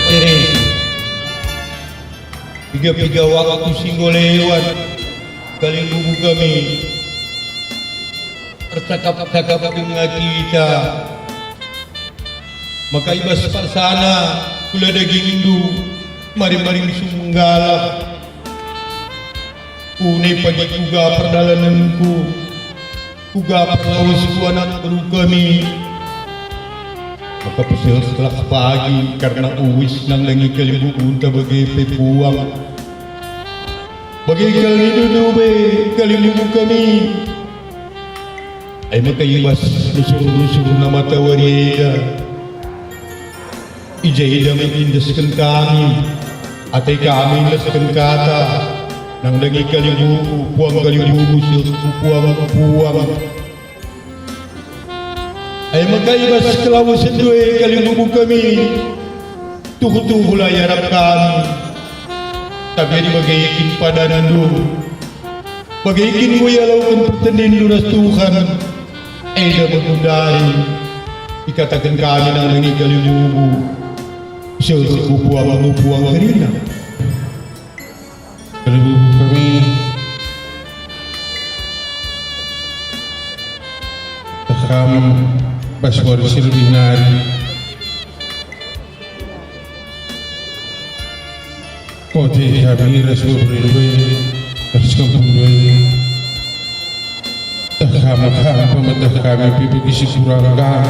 Ceres. Tiga-tiga waktu singgo lewat kali bubu kami bercakap-cakap dengan kita. Maka ibas pasana kula daging indu mari-mari sunggala kune pagi kuga perdalananku kuga perlawasku anak baru kami. Maka pasal setelah pagi karena uwis nang langi kalimbu unta bagi pepuang bagi kalidudube kalimbu kami ay maka ibas nusuruh nama tawariya ijay dami indaskan kami atay kami indaskan kata nang langi kalimbu puang puang ay magkaibas kalawasan doy kalimubog kami tuho-tuho la yarap kami tabi di magayakin padanan do magayakin mo yalaw kan pertandin lunas Tuhan ay da magundari ikatakan kami nang nangi kalimubog siya upuang karina kalimubog kami takam Paswar Silvinari Kote kami Rasul Brilwe Terus Kampungwe Takam pemetah kami Pipi Kisipurangga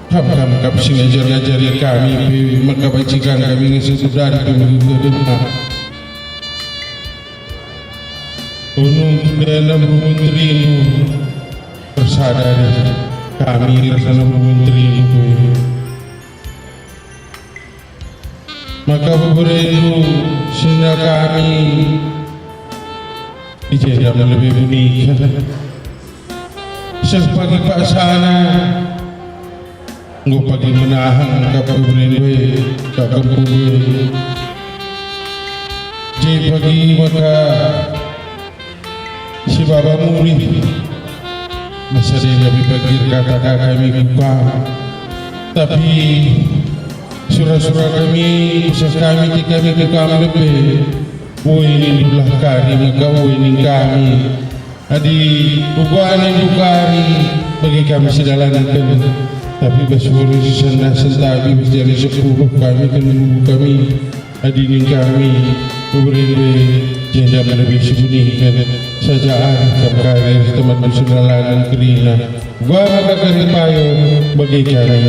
Kam kapsi ngajar-ngajari kami Maka bacikan kami ngesudari Kemungkinan Unung dalam menterimu bersadar kami rasanya menterimu maka beberapa sehingga kami dijadikan lebih unik sepagi pak sana nggak pagi menahan kapal berenwe kapal berenwe jadi pagi maka si baba muri masa dia lebih bagir kata kami buka tapi surah-surah kami usah kami ke kami lebih ini dulah kari maka ini kami adi bukaan bukari bagi kami sedalankan tapi basuri sentabi menjadi 10 kami kami adi ini kami berberi jenda lebih sembunyikan saja karir teman bersenalanan kerina gua maka keripayo bagi kami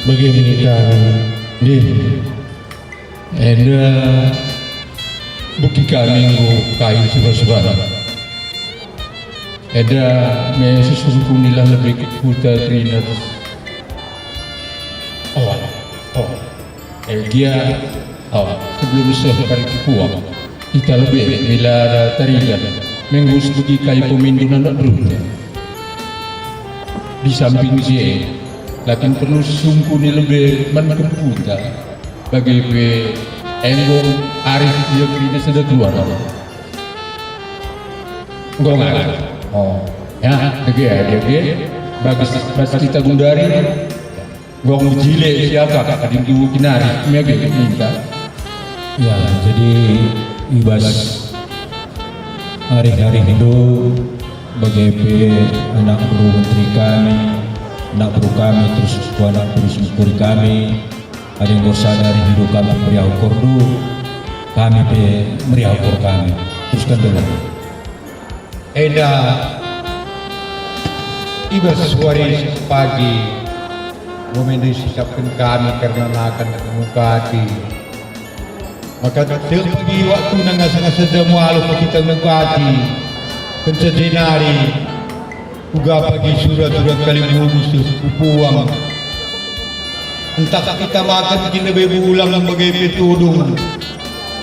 bagi menikah di eda buki kami ngo kain suara-suara eda me susungkunilah lebih kuta kerina dia sebelum sekali kuang kita lebih bila tarikan menggus bagi kayu pemindunan dulu di samping dia lakin perlu sungguh ni lebih menkemputa bagi enggong arif dia kerja sudah keluar enggong ya dia bagi kita gundari gong jile siapa kadang dulu kinari mega minta ya jadi ibas hari-hari itu bagi anak buru menteri kami anak buru kami terus anak buru syukur kami ada yang sadar hidup kami meriah ukur dulu kami meriah ukur kami teruskan dulu eda ibas suari pagi momen disikapkan kami karena akan mengukati maka pagi waktu nangasa damu alu kita mengukati pencedenari uga pagi surat-surat kalimbu musuh upuang entah kita makan kita lebih ulang bagai petudung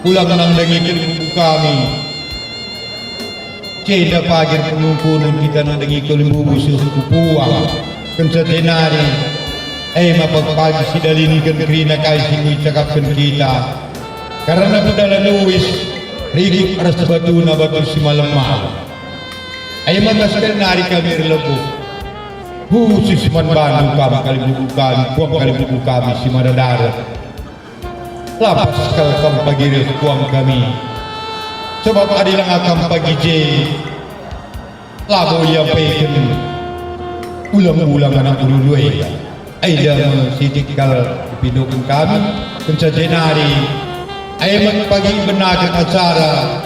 ulang nang dengikin kami ceda pagi penungkunun kita nang dengikin musuh upuang pencedenari mapagpagi si dalinigan kerina kay singoy cakapkan kita karena padalan nuwis rigik aras batu na batu si malam-malam ay magaskal nari kami relabo khusus man bandu kami kali bukan kuang kali buku kami si Madadara lapas kalau kamu pagi kuang kami sebab adilang akan pagi J labo yang peken ulang-ulang anak urulwe aida sitikal pindukan kami kencajenari ayam pagi benakan acara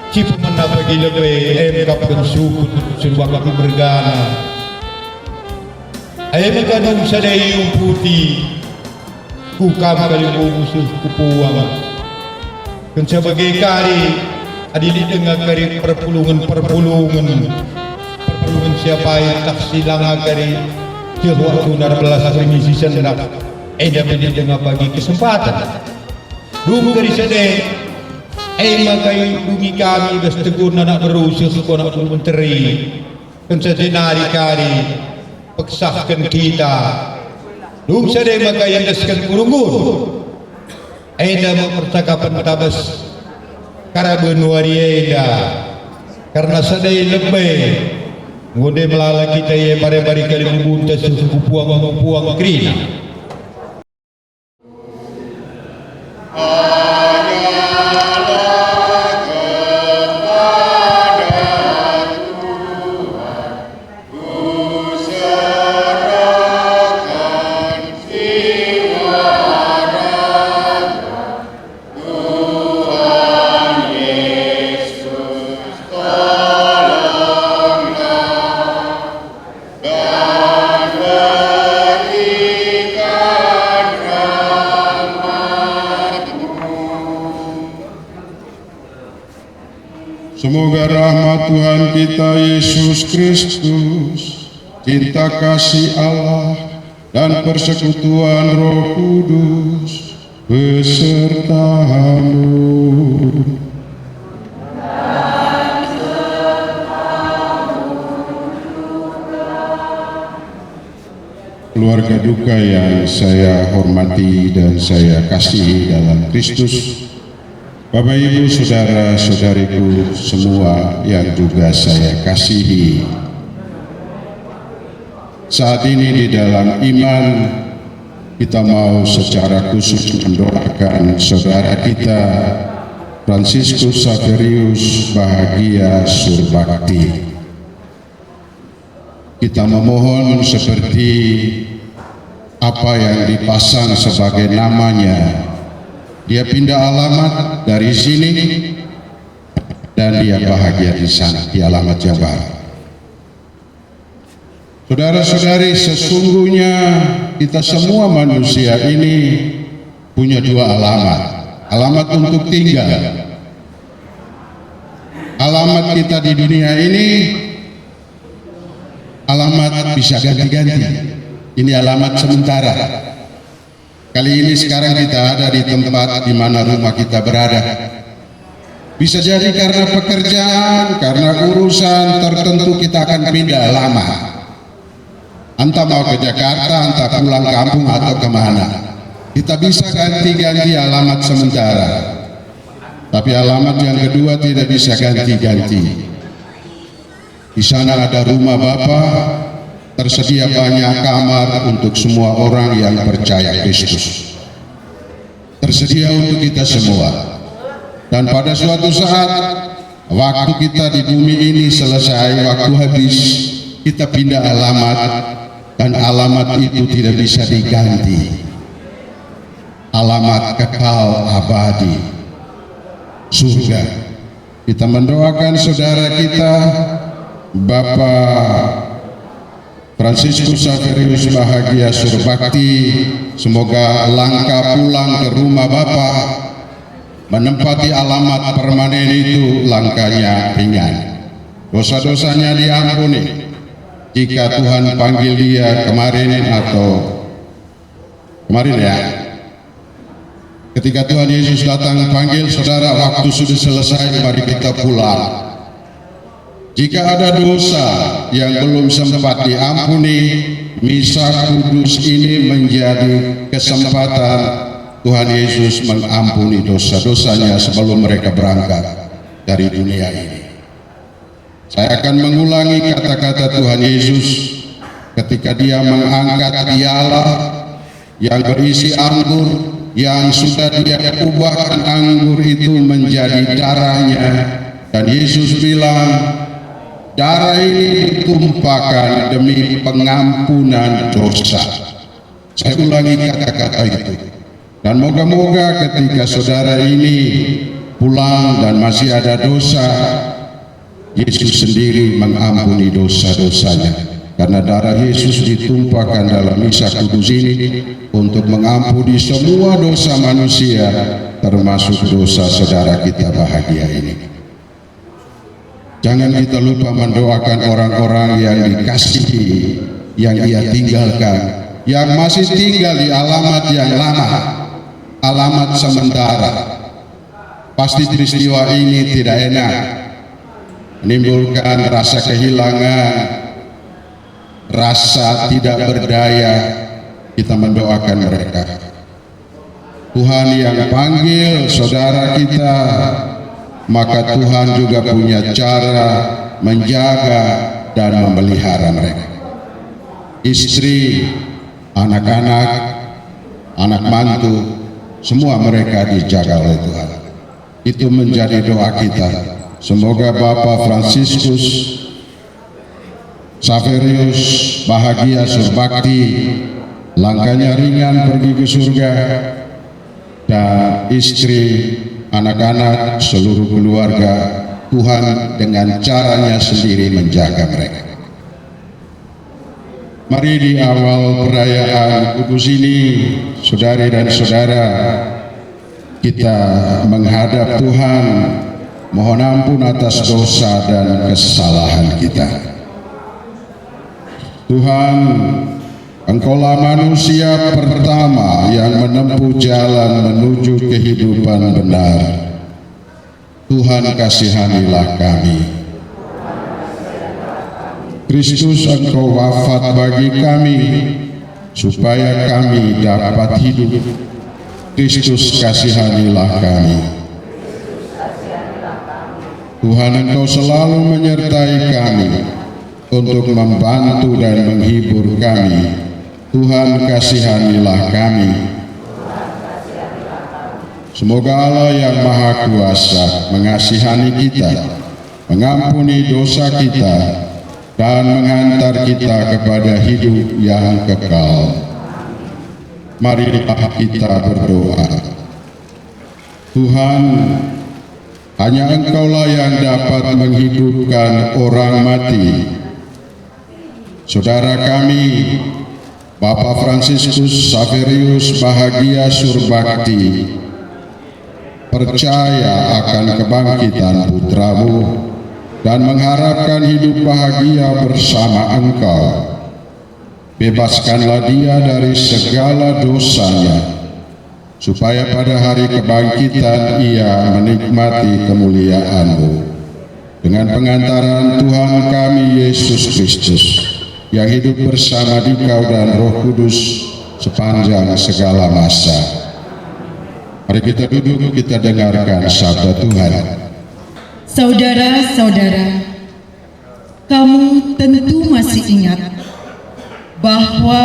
cipu mana pagi lebih ayam kapten suku seruang kaki bergana ayam kanung sadai yung putih kukam kali musuh kupuang kan sebagai kari adili dengan kari perpulungan siapa yang tak silang kari waktu narbelas remisi sendak dapat dengan bagi kesempatan dulu dari sadai makai bumi kami berstegur anak berusia sekolah menteri kan sejenari kari peksahkan kita dulu sadai makai yang deskan kurungun mau percakapan tabas karaben warieda karena sadai lebih ngode melala kita ya bare-bare kali membunta suku puang krina Semoga rahmat Tuhan kita Yesus Kristus, cinta kasih Allah, dan persekutuan Roh Kudus besertamu. Keluarga duka yang saya hormati dan saya kasihi dalam Kristus, Bapak Ibu Saudara-saudariku semua yang juga saya kasihi. Saat ini di dalam iman kita mau secara khusus mendoakan saudara kita Fransiskus Saverius Bahagia Surbakti. Kita memohon seperti apa yang dipasang sebagai namanya. Dia pindah alamat dari sini dan dia bahagia di sana, di alamat Jabar. Saudara-saudari, sesungguhnya kita semua manusia ini punya dua alamat. Alamat untuk tinggal. Alamat kita di dunia ini, alamat bisa ganti-ganti. Ini alamat sementara. Kali ini sekarang kita ada di tempat di mana rumah kita berada. Bisa jadi karena pekerjaan, karena urusan tertentu kita akan pindah lama. Entah mau ke Jakarta, entah pulang kampung atau kemana. Kita bisa ganti-ganti alamat sementara. Tapi alamat yang kedua tidak bisa ganti-ganti. Di sana ada rumah Bapa. Tersedia banyak kamar untuk semua orang yang percaya Kristus. Tersedia untuk kita semua. Dan pada suatu saat, waktu kita di bumi ini selesai, waktu habis, kita pindah alamat, dan alamat itu tidak bisa diganti. Alamat kekal abadi, surga. Kita mendoakan saudara kita, Bapak Fransiskus Saverius Bahagia Surbakti, semoga langkah pulang ke rumah Bapa, menempati alamat permanen itu langkahnya ringan. Dosa-dosanya diampuni. Jika Tuhan panggil dia kemarin ya, ketika Tuhan Yesus datang panggil saudara, waktu sudah selesai, mari kita pulang. Jika ada dosa yang belum sempat diampuni, misa kudus ini menjadi kesempatan Tuhan Yesus mengampuni dosa-dosanya sebelum mereka berangkat dari dunia ini. Saya akan mengulangi kata-kata Tuhan Yesus ketika dia mengangkat piala yang berisi anggur yang sudah dia ubahkan anggur itu menjadi darahnya, dan Yesus bilang, darah ini ditumpahkan demi pengampunan dosa. Saya ulangi kata-kata itu, dan moga-moga ketika saudara ini pulang dan masih ada dosa, Yesus sendiri mengampuni dosa-dosanya. Karena darah Yesus ditumpahkan dalam misa kudus ini untuk mengampuni semua dosa manusia, termasuk dosa saudara kita bahagia ini. Jangan kita lupa mendoakan orang-orang yang dikasihi, yang ia tinggalkan, yang masih tinggal di alamat yang lama, alamat sementara. Pasti peristiwa ini tidak enak, menimbulkan rasa kehilangan, rasa tidak berdaya. Kita mendoakan mereka. Tuhan yang panggil saudara kita, maka Tuhan juga punya cara menjaga dan memelihara mereka. Istri, anak-anak, anak mantu, semua mereka dijaga oleh Tuhan. Itu menjadi doa kita. Semoga Bapak Fransiskus Saverius bahagia surbakti, langkahnya ringan pergi ke surga, dan istri, anak-anak, seluruh keluarga, Tuhan dengan caranya sendiri menjaga mereka. Mari di awal perayaan kudus ini, saudari dan saudara, kita menghadap Tuhan, mohon ampun atas dosa dan kesalahan kita. Tuhan, Engkaulah manusia pertama yang menempuh jalan menuju kehidupan benar. Tuhan, kasihanilah kami. Kristus, Engkau wafat bagi kami supaya kami dapat hidup. Kristus, kasihanilah kami. Tuhan, Engkau selalu menyertai kami untuk membantu dan menghibur kami. Tuhan, kasihanilah kami. Semoga Allah yang Maha Kuasa mengasihani kita, mengampuni dosa kita, dan menghantar kita kepada hidup yang kekal. Marilah kita berdoa. Tuhan, hanya Engkaulah yang dapat menghidupkan orang mati. Saudara kami, Bapak Fransiskus Saverius bahagia surbakti, percaya akan kebangkitan putramu dan mengharapkan hidup bahagia bersama Engkau. Bebaskanlah dia dari segala dosanya, supaya pada hari kebangkitan ia menikmati kemuliaan-Mu. Dengan pengantaran Tuhan kami Yesus Kristus, yang hidup bersama Dikau dan Roh Kudus sepanjang segala masa. Mari kita duduk, kita dengarkan sabda Tuhan. Saudara-saudara, kamu tentu masih ingat bahwa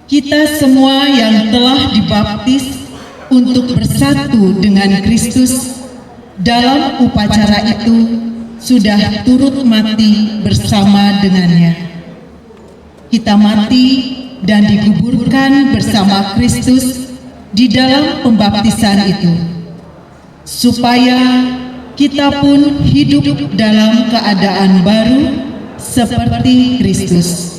kita semua yang telah dibaptis untuk bersatu dengan Kristus dalam upacara itu sudah turut mati bersama dengannya. Kita mati dan dikuburkan bersama Kristus di dalam pembaptisan itu, supaya kita pun hidup dalam keadaan baru seperti Kristus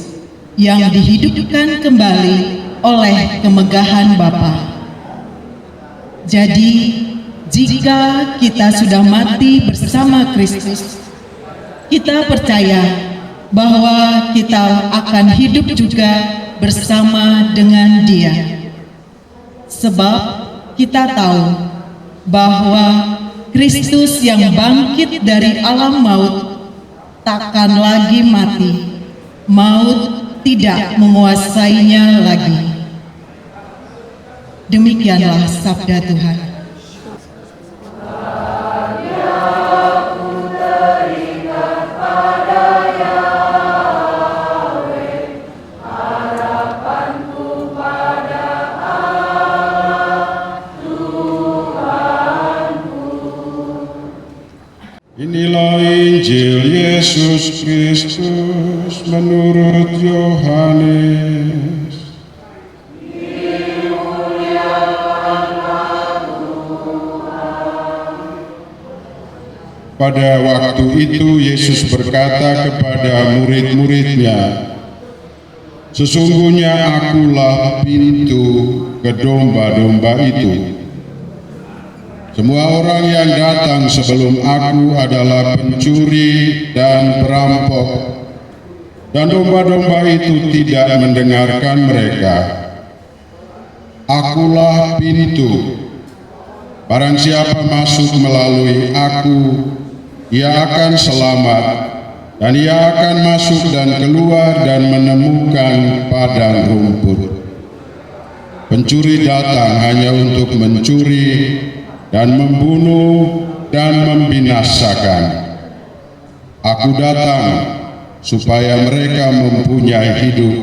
yang dihidupkan kembali oleh kemegahan Bapa. Jadi, jika kita sudah mati bersama Kristus, kita percaya bahwa kita akan hidup juga bersama dengan Dia. Sebab kita tahu bahwa Kristus yang bangkit dari alam maut takkan lagi mati. Maut tidak menguasainya lagi. Demikianlah sabda Tuhan. Injil Yesus Kristus menurut Yohanes. Pada waktu itu Yesus berkata kepada murid-muridnya, "Sesungguhnya akulah pintu ke domba-domba itu. Semua orang yang datang sebelum aku adalah pencuri dan perampok, dan domba-domba itu tidak mendengarkan mereka. Akulah pintu. Barang siapa masuk melalui aku, ia akan selamat, dan ia akan masuk dan keluar dan menemukan padang rumput. Pencuri datang hanya untuk mencuri dan membunuh dan membinasakan. Aku datang supaya mereka mempunyai hidup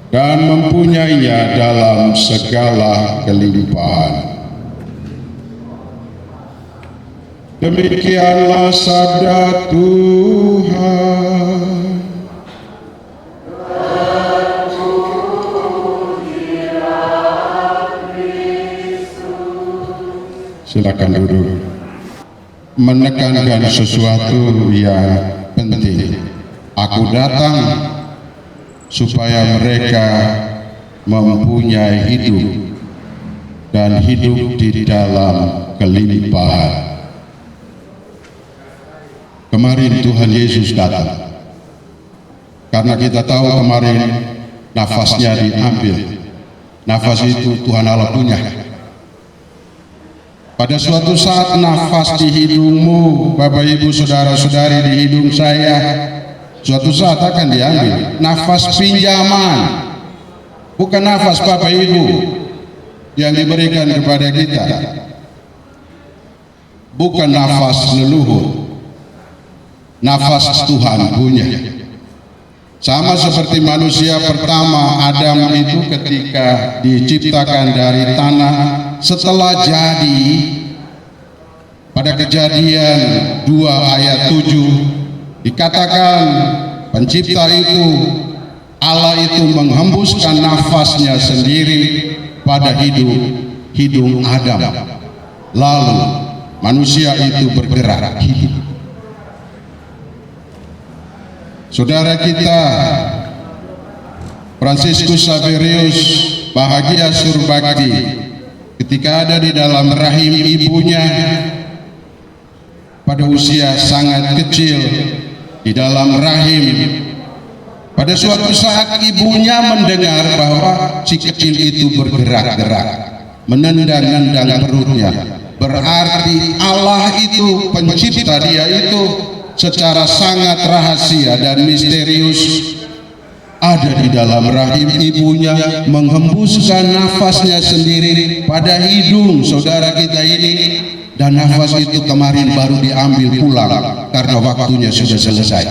dan mempunyainya dalam segala kelimpahan." Demikianlah sabda Tuhan. Silakan duduk. Menekankan sesuatu yang penting. Aku datang supaya mereka mempunyai hidup dan hidup di dalam kelimpahan. Kemarin Tuhan Yesus datang. Karena kita tahu kemarin nafasnya diambil. Nafas itu Tuhan Allah punya. Pada suatu saat nafas di hidungmu, Bapak Ibu Saudara-saudari, di hidung saya, suatu saat akan diambil. Nafas pinjaman, bukan nafas Bapak Ibu yang diberikan kepada kita, bukan nafas leluhur, nafas Tuhan punya. Sama seperti manusia pertama Adam itu ketika diciptakan dari tanah, setelah jadi, pada Kejadian 2 ayat 7 dikatakan pencipta itu, Allah itu menghembuskan nafasnya sendiri pada hidung Adam, lalu manusia itu bergerak hidup. Saudara kita Fransiskus Xaverius bahagia surbakti ketika ada di dalam rahim ibunya pada usia sangat kecil, di dalam rahim, pada suatu saat ibunya mendengar bahwa si kecil itu bergerak-gerak, menendang-nendang perutnya. Berarti Allah itu pencipta dia itu secara sangat rahasia dan misterius ada di dalam rahim ibunya, menghembuskan nafasnya sendiri pada hidung saudara kita ini, dan nafas itu kemarin baru diambil pulang karena waktunya sudah selesai.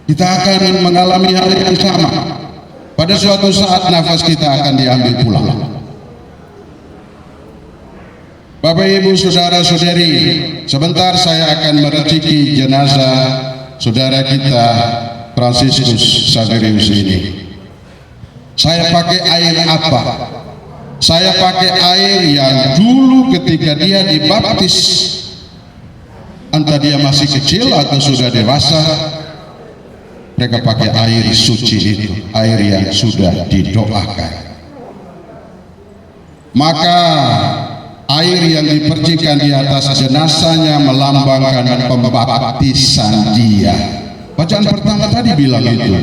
Kita akan mengalami hal yang sama. Pada suatu saat nafas kita akan diambil pulang. Bapak Ibu Saudara-saudari, sebentar saya akan mereciki jenazah saudara kita Fransiskus Xaverius ini. Saya pakai air apa? Saya pakai air yang dulu ketika dia dibaptis, entah dia masih kecil atau sudah dewasa, mereka pakai air suci itu, air yang sudah didoakan. Maka air yang dipercikan di atas jenazahnya melambangkan pembaptisan dia. Bacaan pertama tadi bilang itu.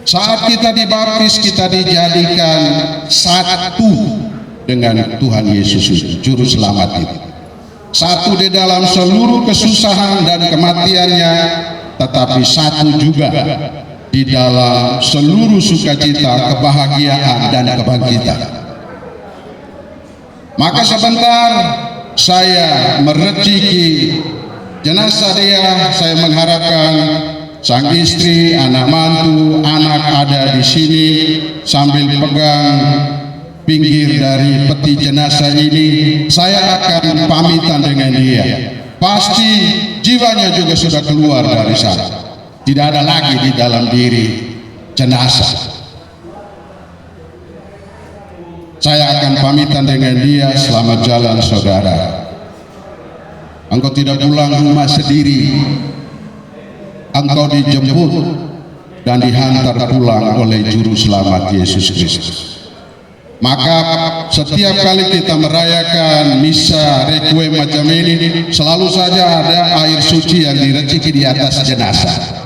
Saat kita dibaptis, kita dijadikan satu dengan Tuhan Yesus itu, Juru Selamat itu. Satu di dalam seluruh kesusahan dan kematiannya, tetapi satu juga di dalam seluruh sukacita, kebahagiaan, dan kebangkitan. Maka sebentar saya mereciki jenazah dia. Saya mengharapkan sang istri, anak mantu, anak ada di sini sambil pegang pinggir dari peti jenazah ini. Saya akan pamitan dengan dia. pasti jiwanya juga sudah keluar dari sana. Tidak ada lagi di dalam diri jenazah. Saya akan pamitan dengan dia, selamat jalan saudara. Engkau tidak pulang rumah sendiri. Engkau dijemput dan dihantar pulang oleh Juru Selamat Yesus Kristus. Maka setiap kali kita merayakan misa requiem macam ini, selalu saja ada air suci yang diraciki di atas jenazah.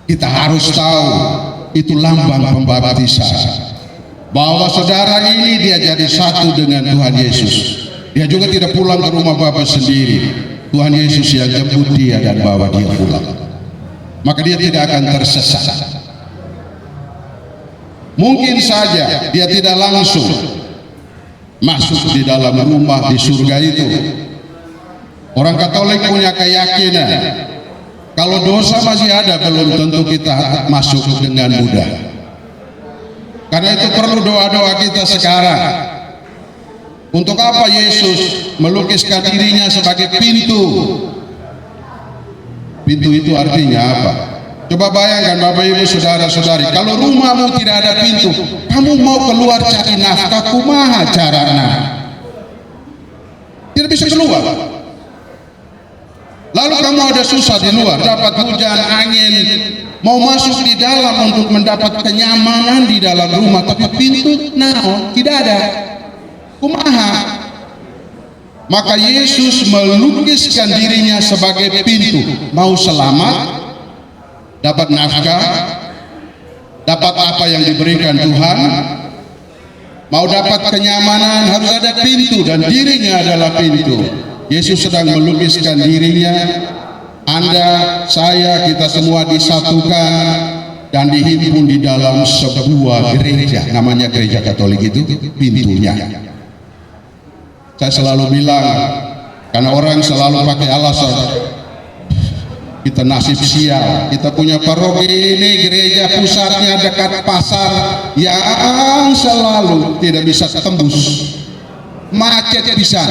Kita harus tahu itu lambang pembaptisan, bahwa saudara ini dia jadi satu dengan Tuhan Yesus. Dia juga tidak pulang ke rumah Bapa sendiri. Tuhan Yesus yang jemput dia dan bawa dia pulang. Maka dia tidak akan tersesat. Mungkin saja dia tidak langsung masuk di dalam rumah di surga itu. Orang Katolik punya keyakinan kalau dosa masih ada, belum tentu kita masuk dengan mudah. Karena itu perlu doa-doa kita sekarang. Untuk apa Yesus melukiskan dirinya sebagai pintu? Pintu itu artinya apa? Coba bayangkan Bapak Ibu Saudara-saudari, kalau rumahmu tidak ada pintu, kamu mau keluar cari nafkah, kumaha carana? Tidak bisa keluar. Lalu kamu ada susah di luar, dapat hujan, angin, mau masuk di dalam untuk mendapat kenyamanan di dalam rumah, tapi pintu tidak ada. Kumaha? Maka Yesus melukiskan dirinya sebagai pintu. Mau selamat, dapat nafkah, dapat apa yang diberikan Tuhan, mau dapat kenyamanan harus ada pintu, dan dirinya adalah pintu. Yesus sedang melukiskan dirinya. Anda, saya, kita semua disatukan dan dihimpun di dalam sebuah gereja, namanya gereja Katolik. Itu pintunya. Saya selalu bilang, karena orang selalu pakai alasan, kita nasib sial, kita punya paroki ini, gereja pusatnya dekat pasar yang selalu tidak bisa tembus, macet bisa.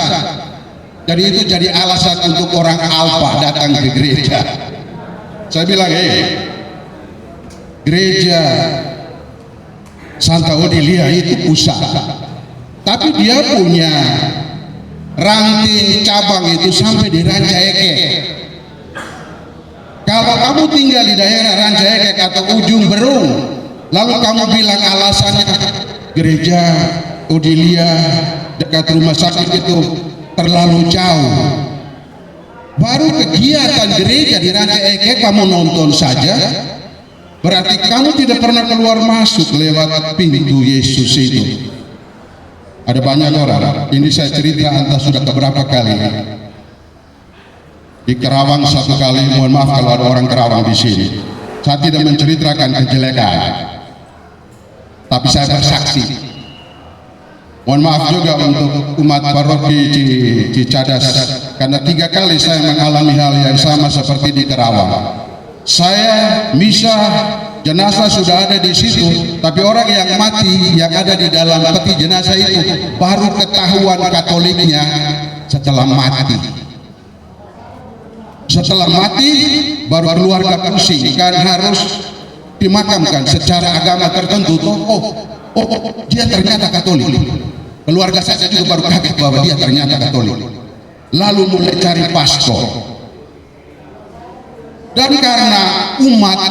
Jadi itu jadi alasan untuk orang alpa datang ke gereja. Saya bilang, gereja Santa Odilia itu pusat, tapi dia punya ranting cabang itu sampai di Ranca Ekek. Kalau kamu tinggal di daerah Ranca Ekek atau Ujung Berung, lalu kamu bilang alasannya gereja Odilia dekat rumah sakit itu terlalu jauh, baru kegiatan gereja di Ranca Ekek kamu nonton saja, berarti kamu tidak pernah keluar masuk lewat pintu Yesus itu. Ada banyak orang, ini saya cerita entah sudah keberapa kali. Di Kerawang satu kali, mohon maaf kalau ada orang Kerawang di sini. Saya tidak menceritakan kejelekan, tapi saya bersaksi. Mohon maaf juga untuk umat paroki Cicadas, karena 3 kali saya mengalami hal yang sama seperti di Kerawang. Saya misa, jenazah sudah ada di situ, tapi orang yang mati yang ada di dalam peti jenazah itu baru ketahuan Katoliknya setelah mati. Setelah mati baru keluarga pusing, kan harus dimakamkan secara agama tertentu. Dia ternyata Katolik. Keluarga saya juga baru kaget bahwa dia ternyata Katolik. Lalu mulai cari paspor. Dan karena umat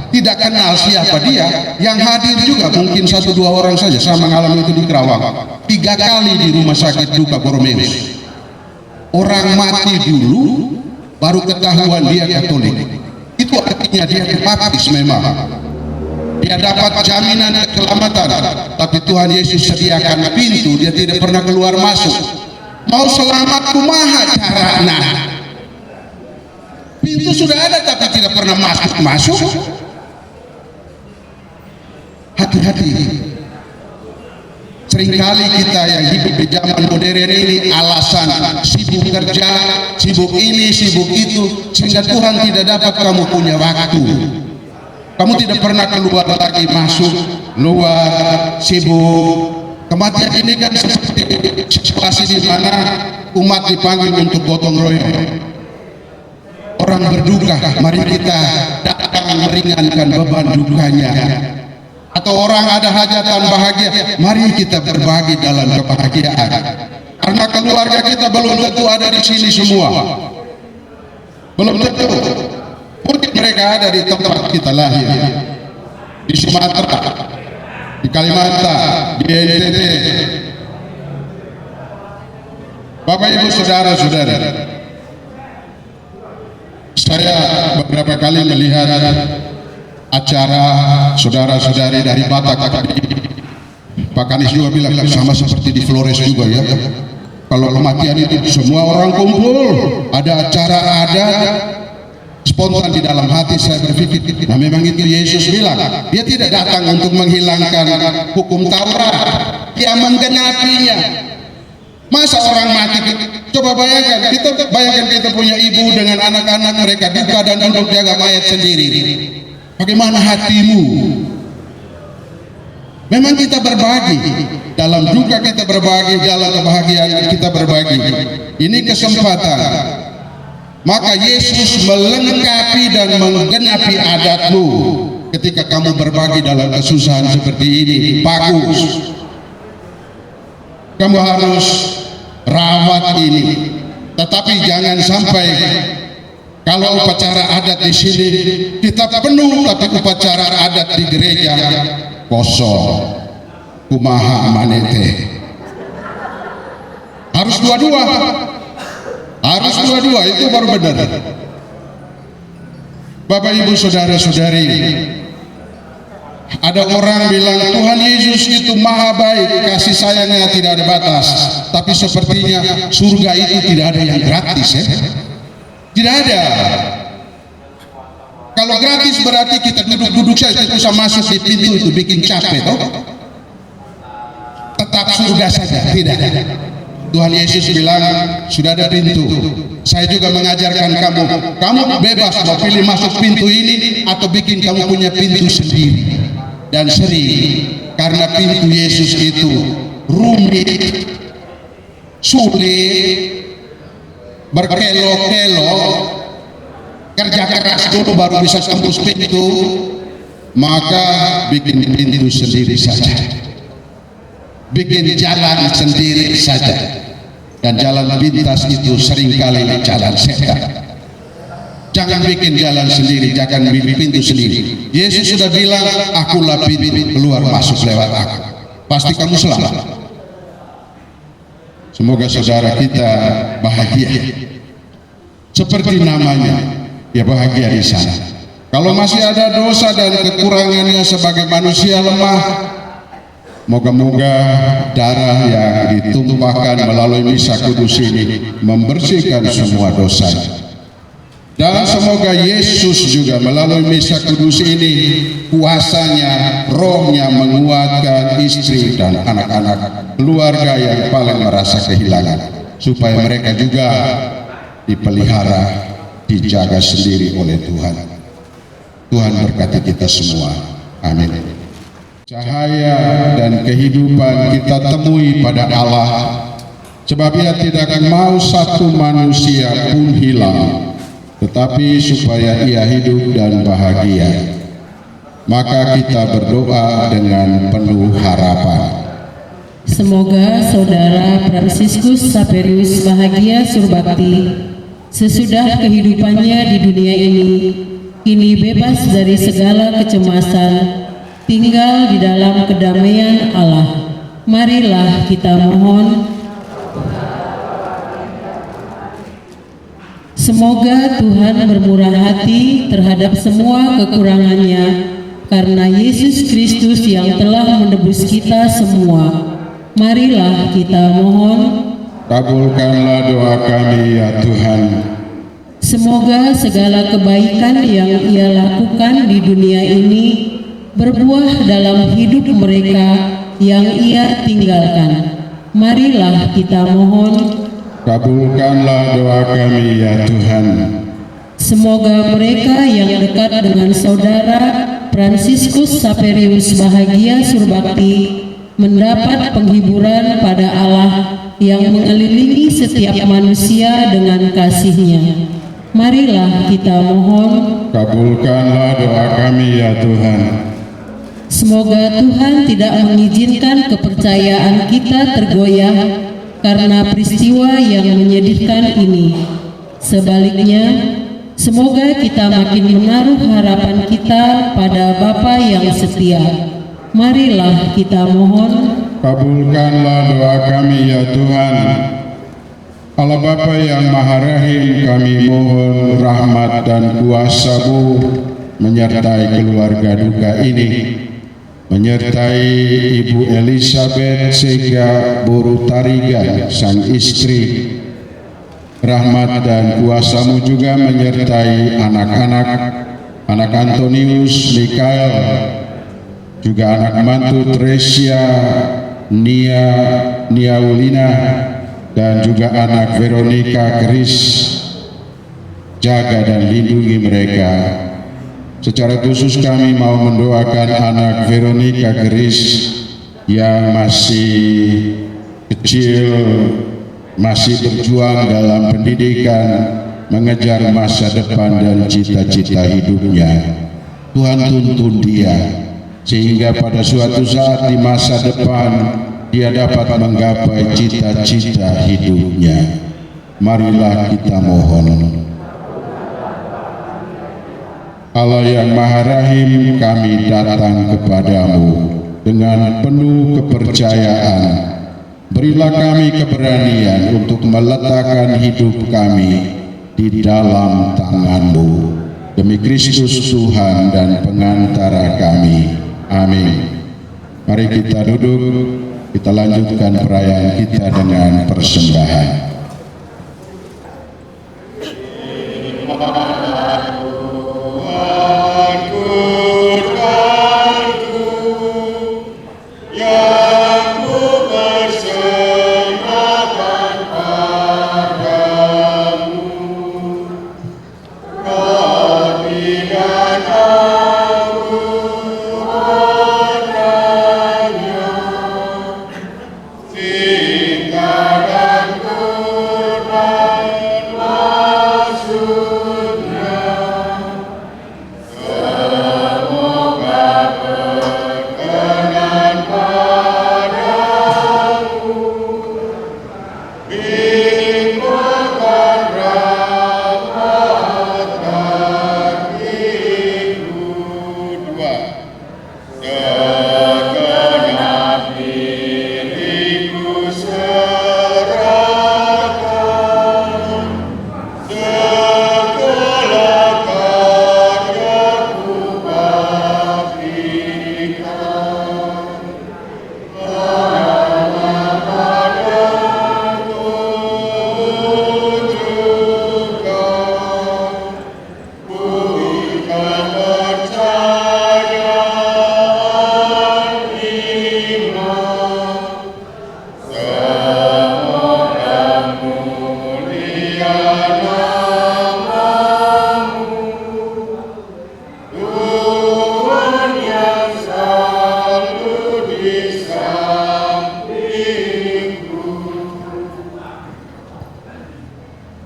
tidak kenal siapa dia, yang hadir juga mungkin 1-2 orang saja. Saya mengalami itu di Kerawang 3 kali di rumah sakit Duka Borromeus. Orang mati dulu baru ketahuan dia Katolik. Itu artinya dia dibaptis memang. Dia dapat jaminan keselamatan, tapi Tuhan Yesus sediakan pintu, dia tidak pernah keluar masuk. Mau selamat kumaha carana? Pintu sudah ada tapi tidak pernah masuk. Hati-hati. Seringkali kita yang hidup di zaman modern ini alasan sibuk kerja, sibuk ini, sibuk itu, sehingga Tuhan tidak dapat kamu punya waktu. Kamu tidak pernah keluar lagi, masuk, luar, sibuk. Kematian ini kan seperti situasi di mana umat dipanggil untuk gotong royong. orang berduka, mari kita datang meringankan beban dukanya. Atau orang ada hajatan bahagia, mari kita berbagi dalam kebahagiaan. Karena keluarga kita belum tentu ada di sini semua. Belum tentu. Mungkin mereka ada di tempat kita lahir, di Sumatera, di Kalimantan, di NTT. Bapak Ibu saudara-saudara, saya beberapa kali melihat acara saudara-saudari dari Batak. Pak Kanis juga bilang sama seperti di Flores juga ya. Kalau kematian itu semua orang kumpul, ada acara adat, spontan di dalam hati saya berpikir, nah memang itu Yesus bilang, dia tidak datang untuk menghilangkan hukum Taurat, dia menggenapinya. Masa orang mati, coba bayangkan kita punya ibu dengan anak-anak mereka duka dan duduk jaga mayat sendiri. Bagaimana hatimu? Memang kita berbagi, dalam duka kita berbagi, dalam kebahagiaan kita berbagi. Ini kesempatan. Maka Yesus melengkapi dan menggenapi adatmu ketika kamu berbagi dalam kesusahan seperti ini. Bagus. Kamu harus rawat ini. Tetapi jangan sampai kalau upacara adat di sini kita penuh, tapi upacara adat di gereja kosong. Kumaha manete. Harus dua-dua. Harus dua-dua, itu baru benar. Bapak Ibu saudara-saudari, ada orang bilang Tuhan Yesus itu maha baik, kasih sayangnya tidak ada batas. Tapi sepertinya surga itu tidak ada yang gratis ya. Tidak ada. Kalau gratis berarti kita duduk-duduk saja bisa masuk di pintu itu, bikin capek toh. Tetap surga saja, tidak. Tuhan Yesus bilang sudah ada pintu. Saya juga mengajarkan kamu bebas mau pilih masuk pintu ini atau bikin kamu punya pintu sendiri. Dan sering karena pintu Yesus itu rumit, sulit, berkelok-kelok, kerja keras dulu baru bisa tembus pintu, maka bikin pintu sendiri saja, bikin jalan sendiri saja. Dan jalan pintas itu seringkali jalan setan. Jangan bikin jalan sendiri, jangan bikin pintu sendiri. Yesus sudah bilang, akulah pintu keluar masuk lewat aku. Pasti kamu selamat. Semoga saudara kita bahagia. Seperti namanya, ya bahagia di sana. Kalau masih ada dosa dan kekurangannya sebagai manusia lemah, moga-moga darah yang ditumpahkan melalui misa kudus ini membersihkan semua dosa. Dan semoga Yesus juga melalui misa kudus ini kuasanya, rohnya menguatkan istri dan anak-anak keluarga yang paling merasa kehilangan, supaya mereka juga dipelihara, dijaga sendiri oleh Tuhan. Tuhan berkati kita semua. Amin. Cahaya dan kehidupan kita temui pada Allah, sebab Ia tidak akan mau satu manusia pun hilang, tetapi supaya ia hidup dan bahagia. Maka kita berdoa dengan penuh harapan. Semoga Saudara Fransiskus Saperius bahagia surbakti sesudah kehidupannya di dunia ini, kini bebas dari segala kecemasan, tinggal di dalam kedamaian Allah. Marilah kita mohon, semoga Tuhan bermurah hati terhadap semua kekurangannya, karena Yesus Kristus yang telah menebus kita semua. Marilah kita mohon, Kabulkanlah doa kami ya Tuhan. semoga segala kebaikan yang Ia lakukan di dunia ini berbuah dalam hidup mereka yang Ia tinggalkan. Marilah kita mohon, Kabulkanlah doa kami ya Tuhan. semoga mereka yang dekat dengan Saudara Fransiskus Saperius bahagia surbakti mendapat penghiburan pada Allah yang mengelilingi setiap manusia dengan kasih-Nya. Marilah kita mohon, Kabulkanlah doa kami ya Tuhan. semoga Tuhan tidak mengizinkan kepercayaan kita tergoyah karena peristiwa yang menyedihkan ini. Sebaliknya, semoga kita makin menaruh harapan kita pada Bapa yang setia. Marilah kita mohon, Kabulkanlah doa kami ya Tuhan. Allah Bapa yang Maha Rahim, kami mohon rahmat dan kuasa-Mu menyertai keluarga duka ini, menyertai Ibu Elizabeth Sega Boru Tarigan, sang istri. Rahmat dan kuasa-Mu juga menyertai anak-anak, anak Antonius, Mikael, juga anak mantu Tresia, Nia Ulina, dan juga anak Veronica Keris. Jaga dan lindungi mereka. Secara khusus kami mau mendoakan anak Veronica Keris yang masih kecil, masih berjuang dalam pendidikan, mengejar masa depan dan cita-cita hidupnya. Tuhan tuntun dia, sehingga pada suatu saat di masa depan dia dapat menggapai cita-cita hidupnya. Marilah kita mohon. Allah yang Maha Rahim, kami datang kepadamu dengan penuh kepercayaan. Berilah kami keberanian untuk meletakkan hidup kami di dalam tangan-Mu. Demi Kristus Tuhan dan pengantara kami. Amin. Mari kita duduk, kita lanjutkan perayaan kita dengan persembahan.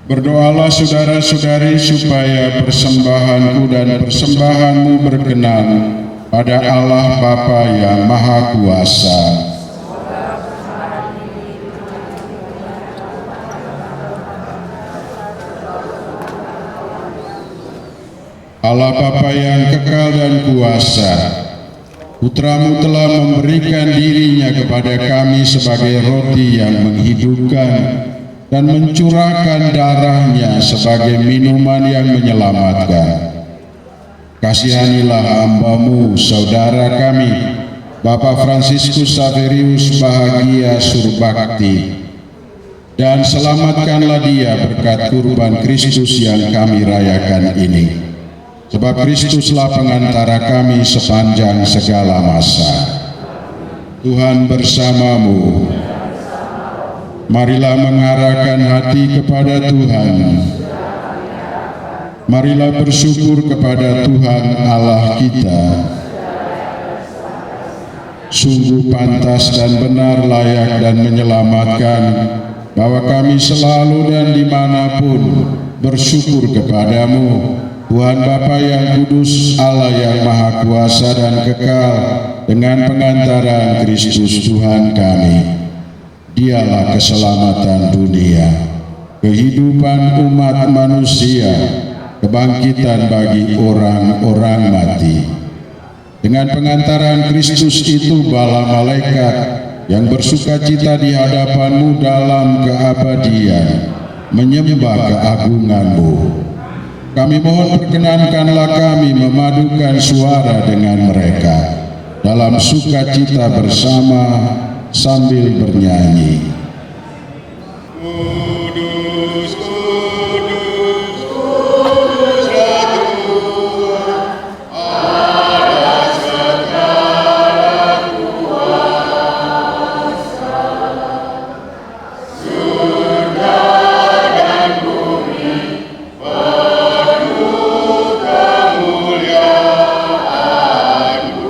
Berdoalah saudara-saudari supaya persembahanku dan persembahanmu berkenan pada Allah Bapa yang Maha Kuasa. Allah Bapa yang kekal dan kuasa, Putra-Mu telah memberikan dirinya kepada kami sebagai roti yang menghidupkan dan mencurahkan darahnya sebagai minuman yang menyelamatkan. Kasihanilah hamba-Mu, saudara kami, Bapak Fransiskus Saverius Bahagia Surbakti, dan selamatkanlah dia berkat kurban Kristus yang kami rayakan ini. Sebab Kristuslah pengantara kami sepanjang segala masa. Tuhan bersamamu. Marilah mengarahkan hati kepada Tuhan. Marilah bersyukur kepada Tuhan Allah kita. Sungguh pantas dan benar, layak dan menyelamatkan, bahwa kami selalu dan dimanapun bersyukur kepadamu, Tuhan Bapa yang kudus, Allah yang maha kuasa dan kekal, dengan pengantaran Kristus Tuhan kami. Dialah keselamatan dunia, kehidupan umat manusia, kebangkitan bagi orang-orang mati. Dengan pengantaran Kristus itu, bala malaikat yang bersukacita di hadapanmu dalam keabadian menyembah keagunganmu. Kami mohon perkenankanlah kami memadukan suara dengan mereka dalam sukacita bersama sambil bernyanyi. Kudus, kudus, kuduslah Tuhan, Allah segala kuasa. Surga dan bumi penuh kemuliaan-Mu.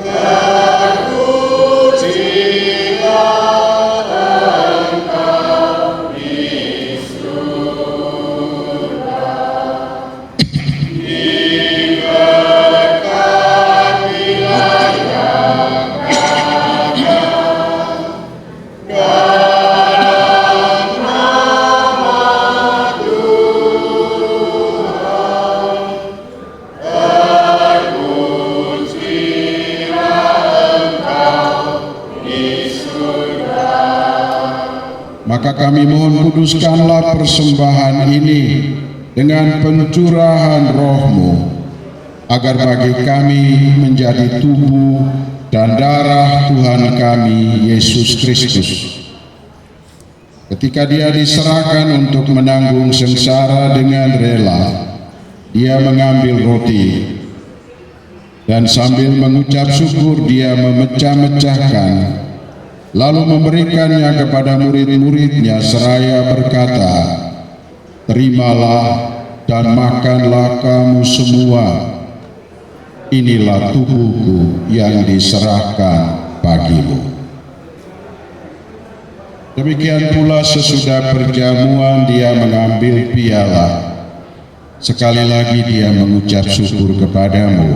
Terpujilah Engkau di surga. Diberkatilah yang dalam nama Tuhan. Terpujilah Engkau di surga. Maka kami mohon kuduskanlah persembahan ini dengan pencurahan roh-Mu, agar bagi kami menjadi tubuh dan darah Tuhan kami Yesus Kristus. Ketika Dia diserahkan untuk menanggung sengsara dengan rela, Dia mengambil roti dan sambil mengucap syukur Dia memecah-mecahkan, lalu memberikannya kepada murid-muridnya seraya berkata, "Terimalah dan makanlah kamu semua. Inilah tubuhku yang diserahkan bagimu." Demikian pula sesudah perjamuan Dia mengambil piala. Sekali lagi Dia mengucap syukur kepadamu,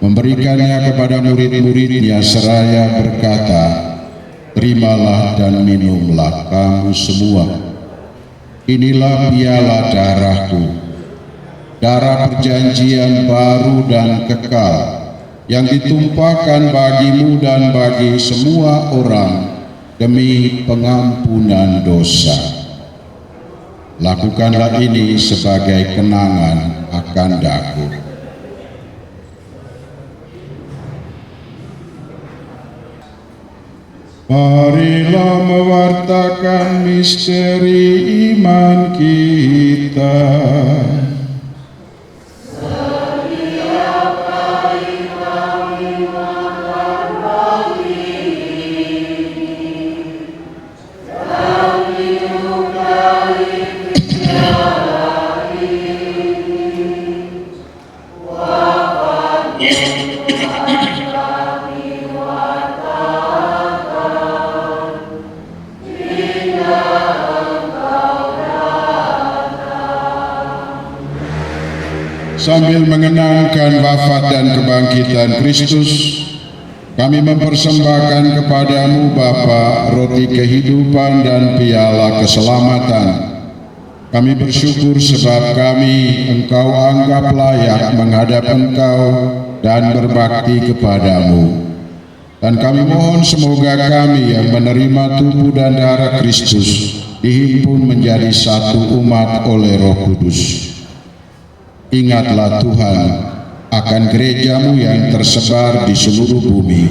memberikannya kepada murid-muridnya seraya berkata, "Terimalah dan minumlah kamu semua. Inilah piala darahku, darah perjanjian baru dan kekal, yang ditumpahkan bagimu dan bagi semua orang demi pengampunan dosa. Lakukanlah ini sebagai kenangan akan Aku." Marilah mewartakan misteri iman kita. Sambil mengenangkan wafat dan kebangkitan Kristus, kami mempersembahkan kepadamu Bapa roti kehidupan dan piala keselamatan. Kami bersyukur sebab Engkau anggap layak menghadap Engkau dan berbakti kepadamu. Dan kami mohon semoga kami yang menerima tubuh dan darah Kristus dihimpun menjadi satu umat oleh Roh Kudus. Ingatlah Tuhan akan gerejamu yang tersebar di seluruh bumi,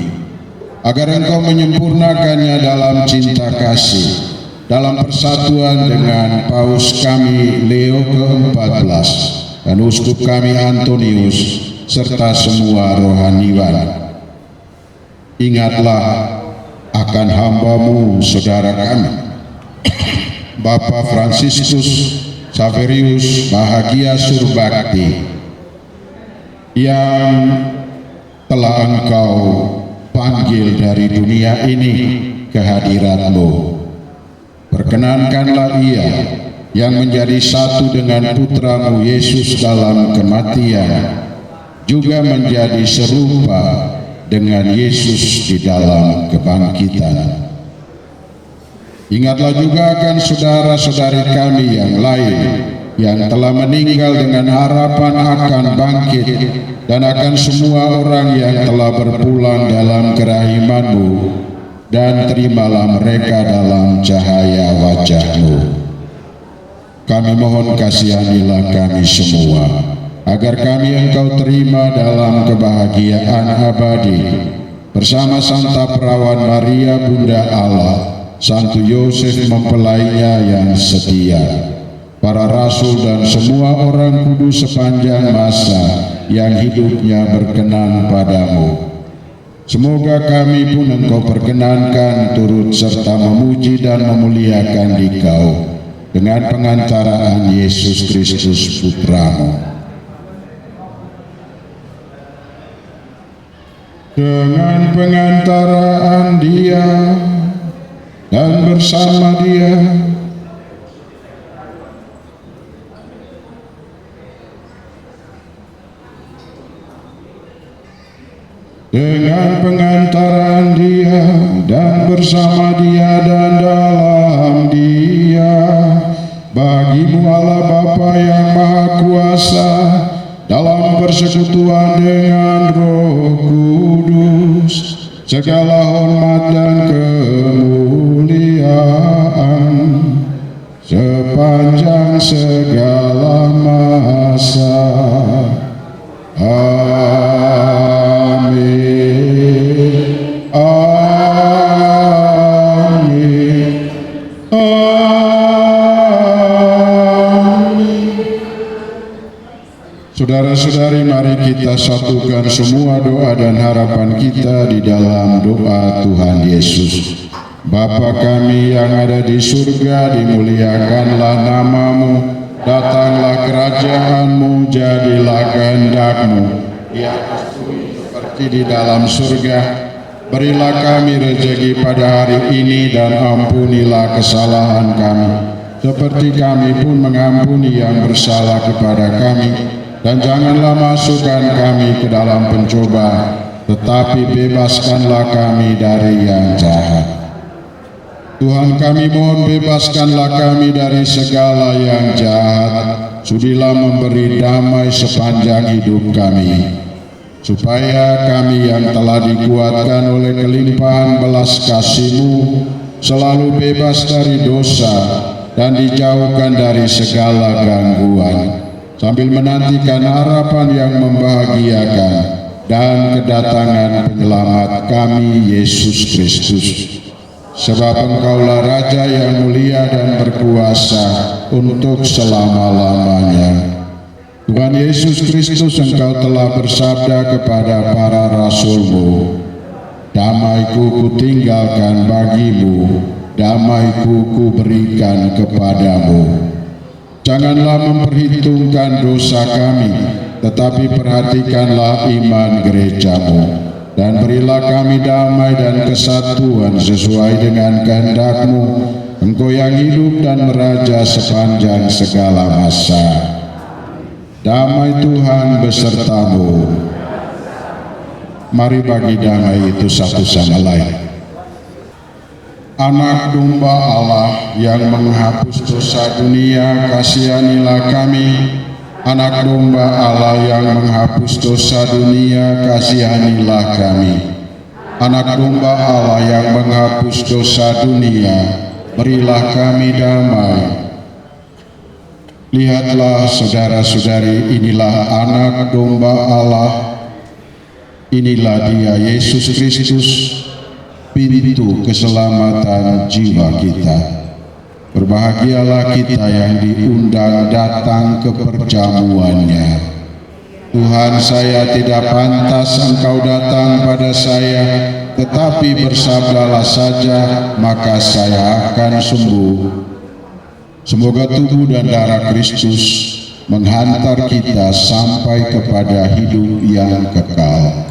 agar Engkau menyempurnakannya dalam cinta kasih, dalam persatuan dengan Paus kami Leo ke-14 dan Uskup kami Antonius, serta semua rohaniwan. Ingatlah akan hamba-Mu, saudara kami, Bapak Fransiskus Saverius Bahagia Surbakti, yang telah Engkau panggil dari dunia ini ke hadirat-Mu. Perkenankanlah ia yang menjadi satu dengan putramu Yesus dalam kematian, juga menjadi serupa dengan Yesus di dalam kebangkitan. Ingatlah juga akan saudara-saudari kami yang lain yang telah meninggal dengan harapan akan bangkit, dan akan semua orang yang telah berpulang dalam kerahiman-Mu, dan terimalah mereka dalam cahaya wajah-Mu. Kami mohon kasihanilah kami semua, agar kami Engkau terima dalam kebahagiaan abadi, bersama Santa Perawan Maria Bunda Allah, Santo Yosef mempelainya yang setia, para rasul dan semua orang kudus sepanjang masa yang hidupnya berkenan padamu. Semoga kami pun Engkau perkenankan turut serta memuji dan memuliakan Dikau dengan pengantaraan Yesus Kristus Putramu. Dengan pengantaraan Dia dan bersama Dia, dengan pengantaran Dia dan bersama Dia dan dalam Dia, bagimu Allah Bapa yang Maha Kuasa, dalam persekutuan dengan Roh Kudus, segala hormat dan kemuliaan sepanjang segala masa. Amin. Amin. Amin. Saudara-saudari, mari kita satukan semua doa dan harapan kita di dalam doa Tuhan Yesus. Bapa kami yang ada di surga, dimuliakanlah nama-Mu, datanglah kerajaan-Mu, jadilah kehendak-Mu di atas bumi seperti di dalam surga. Berilah kami rezeki pada hari ini, dan ampunilah kesalahan kami, seperti kami pun mengampuni yang bersalah kepada kami. Dan janganlah masukkan kami ke dalam pencobaan, tetapi bebaskanlah kami dari yang jahat. Tuhan, kami mohon bebaskanlah kami dari segala yang jahat. Sudilah memberi damai sepanjang hidup kami, supaya kami yang telah dikuatkan oleh kelimpahan belas kasih-Mu selalu bebas dari dosa dan dijauhkan dari segala gangguan, sambil menantikan harapan yang membahagiakan dan kedatangan penyelamat kami, Yesus Kristus. Sebab Engkaulah Raja yang mulia dan berkuasa untuk selama-lamanya. Tuhan Yesus Kristus, Engkau telah bersabda kepada para rasul-Mu, damai-Ku kutinggalkan bagimu, damai-Ku kuberikan kepadamu. Janganlah memperhitungkan dosa kami, tetapi perhatikanlah iman gereja-Mu, dan berilah kami damai dan kesatuan sesuai dengan kehendak-Mu, Engkau yang hidup dan meraja sepanjang segala masa. Damai Tuhan besertamu. Mari bagi damai itu satu sama lain. Anak domba Allah yang menghapus dosa dunia, kasihanilah kami. Anak domba Allah yang menghapus dosa dunia, kasihanilah kami. Anak domba Allah yang menghapus dosa dunia, berilah kami damai. Lihatlah saudara-saudari, inilah anak domba Allah. Inilah Dia, Yesus Kristus, pintu keselamatan jiwa kita. Berbahagialah kita yang diundang datang ke perjamuannya. Tuhan, saya tidak pantas Engkau datang pada saya, tetapi bersabdalah saja, maka saya akan sembuh. Semoga tubuh dan darah Kristus menghantar kita sampai kepada hidup yang kekal.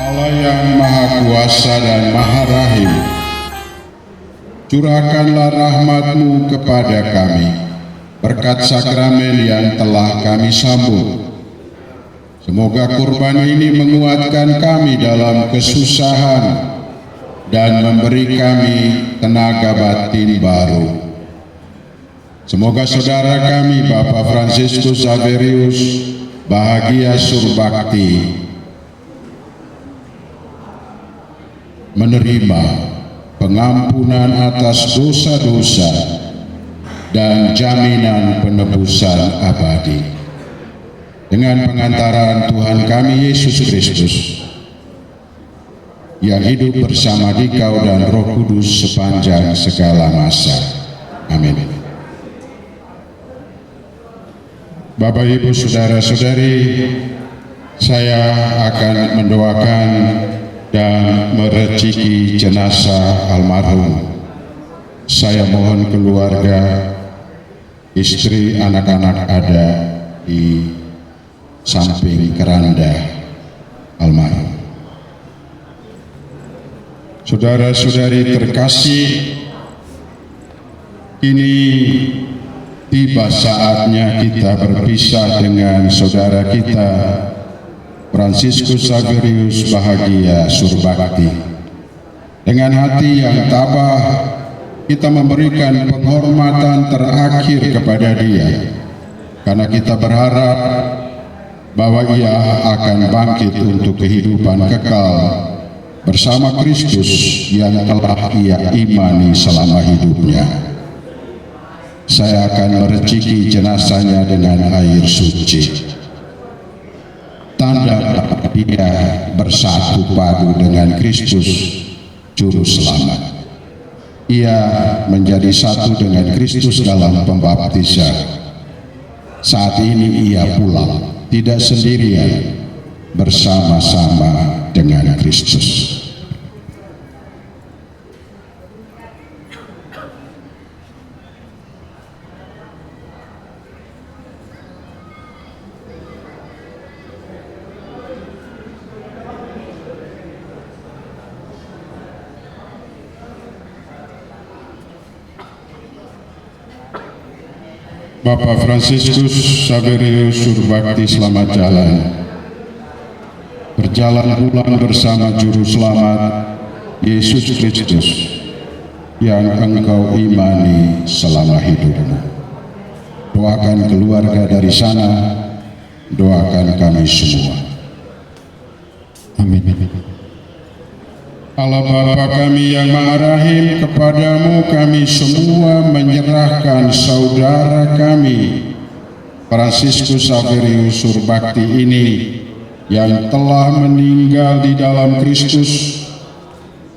Allah yang Maha Kuasa dan Maha Rahim, curahkanlah rahmat-Mu kepada kami, berkat sakramen yang telah kami sambut. Semoga kurban ini menguatkan kami dalam kesusahan dan memberi kami tenaga batin baru. Semoga saudara kami Bapak Fransiskus Xaverius Bahagia Surbakti menerima pengampunan atas dosa-dosa dan jaminan penebusan abadi. Dengan pengantaran Tuhan kami Yesus Kristus, yang hidup bersama Dikau dan Roh Kudus sepanjang segala masa. Amin. Bapak, Ibu, Saudara-saudari, saya akan mendoakan dan mereciki jenazah almarhum. Saya mohon keluarga, istri, anak-anak ada di samping keranda almarhum. Saudara-saudari terkasih, kini tiba saatnya kita berpisah dengan saudara kita Fransiskus Xaverius Bahagia Surbakti. Dengan hati yang tabah, kita memberikan penghormatan terakhir kepada dia, karena kita berharap bahwa ia akan bangkit untuk kehidupan kekal bersama Kristus yang telah ia imani selama hidupnya. Saya akan mereciki jenazahnya dengan air suci, tanda dia bersatu padu dengan Kristus Juru Selamat. Ia menjadi satu dengan Kristus dalam pembaptisan. Saat ini ia pulang, tidak sendirian, bersama-sama dengan Kristus. Bapak Fransiskus Xaverius Surbakti, selamat jalan. Berjalan pulang bersama Juru Selamat Yesus Kristus yang engkau imani selama hidupmu. Doakan keluarga dari sana, doakan kami semua. Amin. Allah Bapa kami yang Maha Rahim, kepadamu kami semua menyerahkan saudara kami Fransiskus Xaverius Surbakti ini yang telah meninggal di dalam Kristus.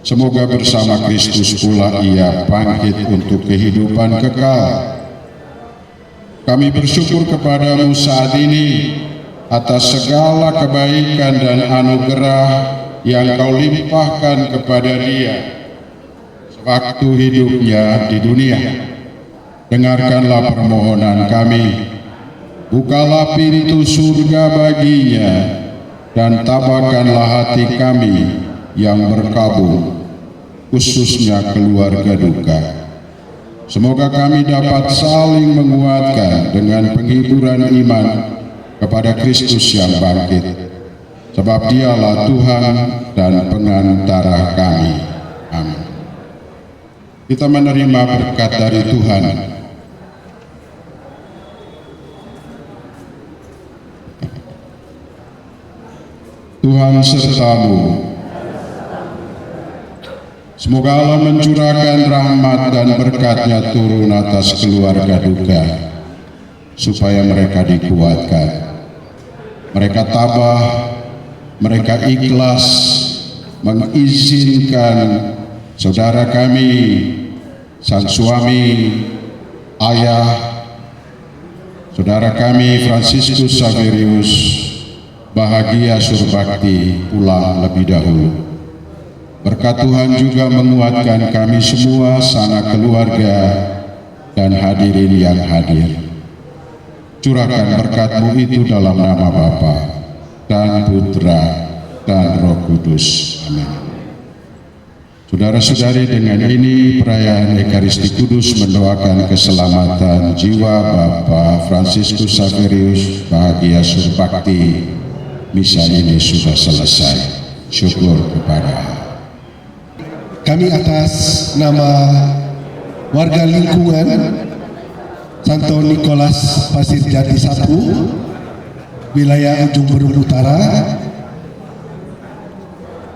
Semoga bersama Kristus pula ia bangkit untuk kehidupan kekal. Kami bersyukur kepadamu saat ini atas segala kebaikan dan anugerah yang kau limpahkan kepada dia sewaktu hidupnya di dunia. Dengarkanlah permohonan kami, bukalah pintu surga baginya, dan tabahkanlah hati kami yang berkabung, khususnya keluarga duka. Semoga kami dapat saling menguatkan dengan penghiburan iman kepada Kristus yang bangkit, sebab dialah Tuhan dan pengantara kami. Amin. Kita menerima berkat dari Tuhan. Tuhan sertamu. Semoga Allah mencurahkan rahmat dan berkat-Nya turun atas keluarga duka, supaya mereka dikuatkan. Mereka tabah, mereka ikhlas mengizinkan saudara kami, sang suami, ayah, saudara kami Fransiskus Xaverius Bahagia Surbakti pulang lebih dahulu. Berkat Tuhan juga menguatkan kami semua, sanak keluarga, dan hadirin yang hadir. Curahkan berkat-Mu itu dalam nama Bapa dan Putra dan Roh Kudus. Amin. Saudara-saudari, dengan ini perayaan Ekaristi Kudus mendoakan keselamatan jiwa Bapak Fransiskus Saverius bahagia surbakti. Misa ini sudah selesai. Syukur kepada kami atas nama warga lingkungan Santo Nikolas Pasir Jati 1 wilayah Ujung Berung Utara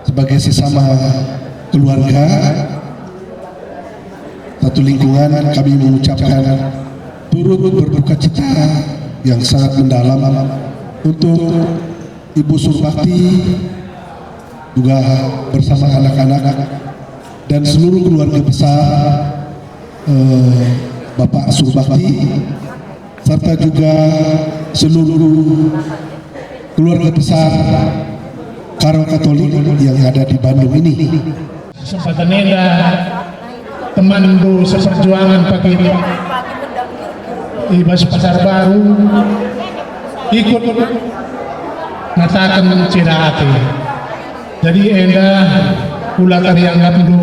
sebagai sesama keluarga satu lingkungan, kami mengucapkan turut berduka cita yang sangat mendalam untuk Ibu Surbakti juga bersama anak-anak dan seluruh keluarga besar Bapak Surbakti serta juga seluruh keluarga besar Karo Katolik yang ada di Bandung ini. Kesempatan ini teman do seperjuangan pakai Ibas Pasar Baru ikut ngatakan Cirahati. Jadi enda pula karyangan do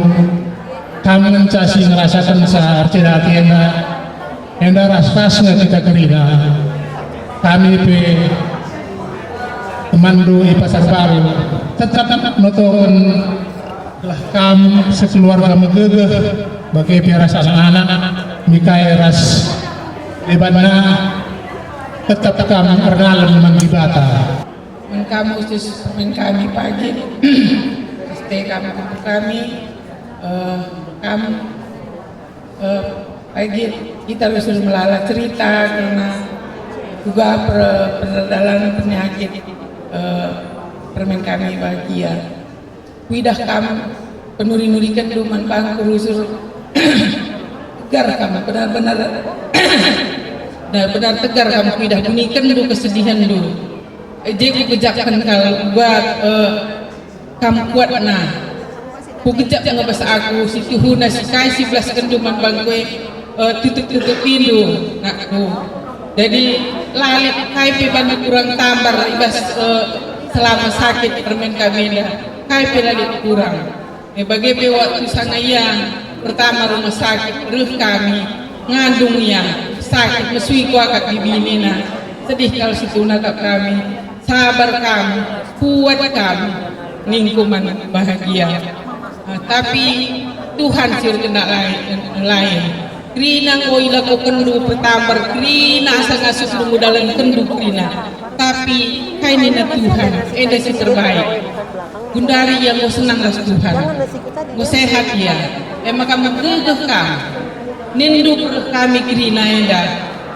kami mencasi ngerasakan sahar Cirahati enda ras-rasnya kita kerina kami pe teman do di Pasar Baru tetap notokan lah kamu sekeluarga megegeh bagi piaras anak-anak mikai ras lebanna tetap kamu pernalan mengibata kamu khusus kami pagi pasti kami kamu pagi kita harus melala cerita karena juga perdalan penyakit permen kami bahagia widah kamu penuri-nurikan duman pangku rusur tegar kamu benar-benar benar tegar kamu widah bunikan du kesedihan du jadi kejakan kalau buat kamu kuat nah ku kejak ngebahasa aku si tuhuna si kai si belas kenduman bangkue tutup pindu nakku jadi lalit kai piban kurang tambar ibas selama sakit permen kami dah kai pilalit kurang bagi waktu sana yang pertama rumah sakit ruh kami ngandung yang sakit mesui ku akak bibini nah sedih kalau situ nakak kami sabar kami kuat kami lingkungan bahagia tapi Tuhan sir kena lain krina ngoila ko kendu pertambar krina asa ngasuh dungu dalam kendu krina tapi kainina Tuhan eda si terbaik Gundari yang mau senang ras Tuhan mau sehat ya emang kamu gegeh kamu nindu kami krina eda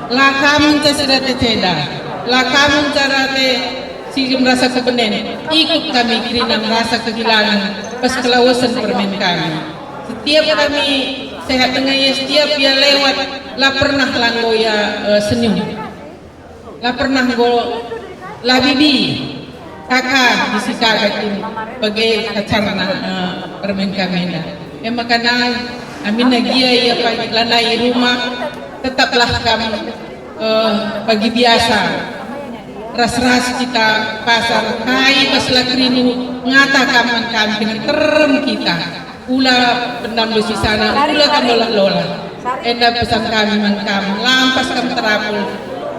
lah kamu sudah teda lah kamu cara si merasa kebenen ikut kami krina merasa kehilangan pas kelawasan permen kami setiap kami sehat tengah ya setiap ya lewat lah pernah langgo ya senyum lah pernah go lah bibi kakak di si kakak ini bagai kacarana permen kami emang karena amin nagia ya pagi lanai rumah tetaplah kami bagi biasa ras-ras kita pasar kai pas lakrini ngata kaman kami dengan terem kita ula pendam di sana ula kami lola enda pesan kami man kami lampas kami terapul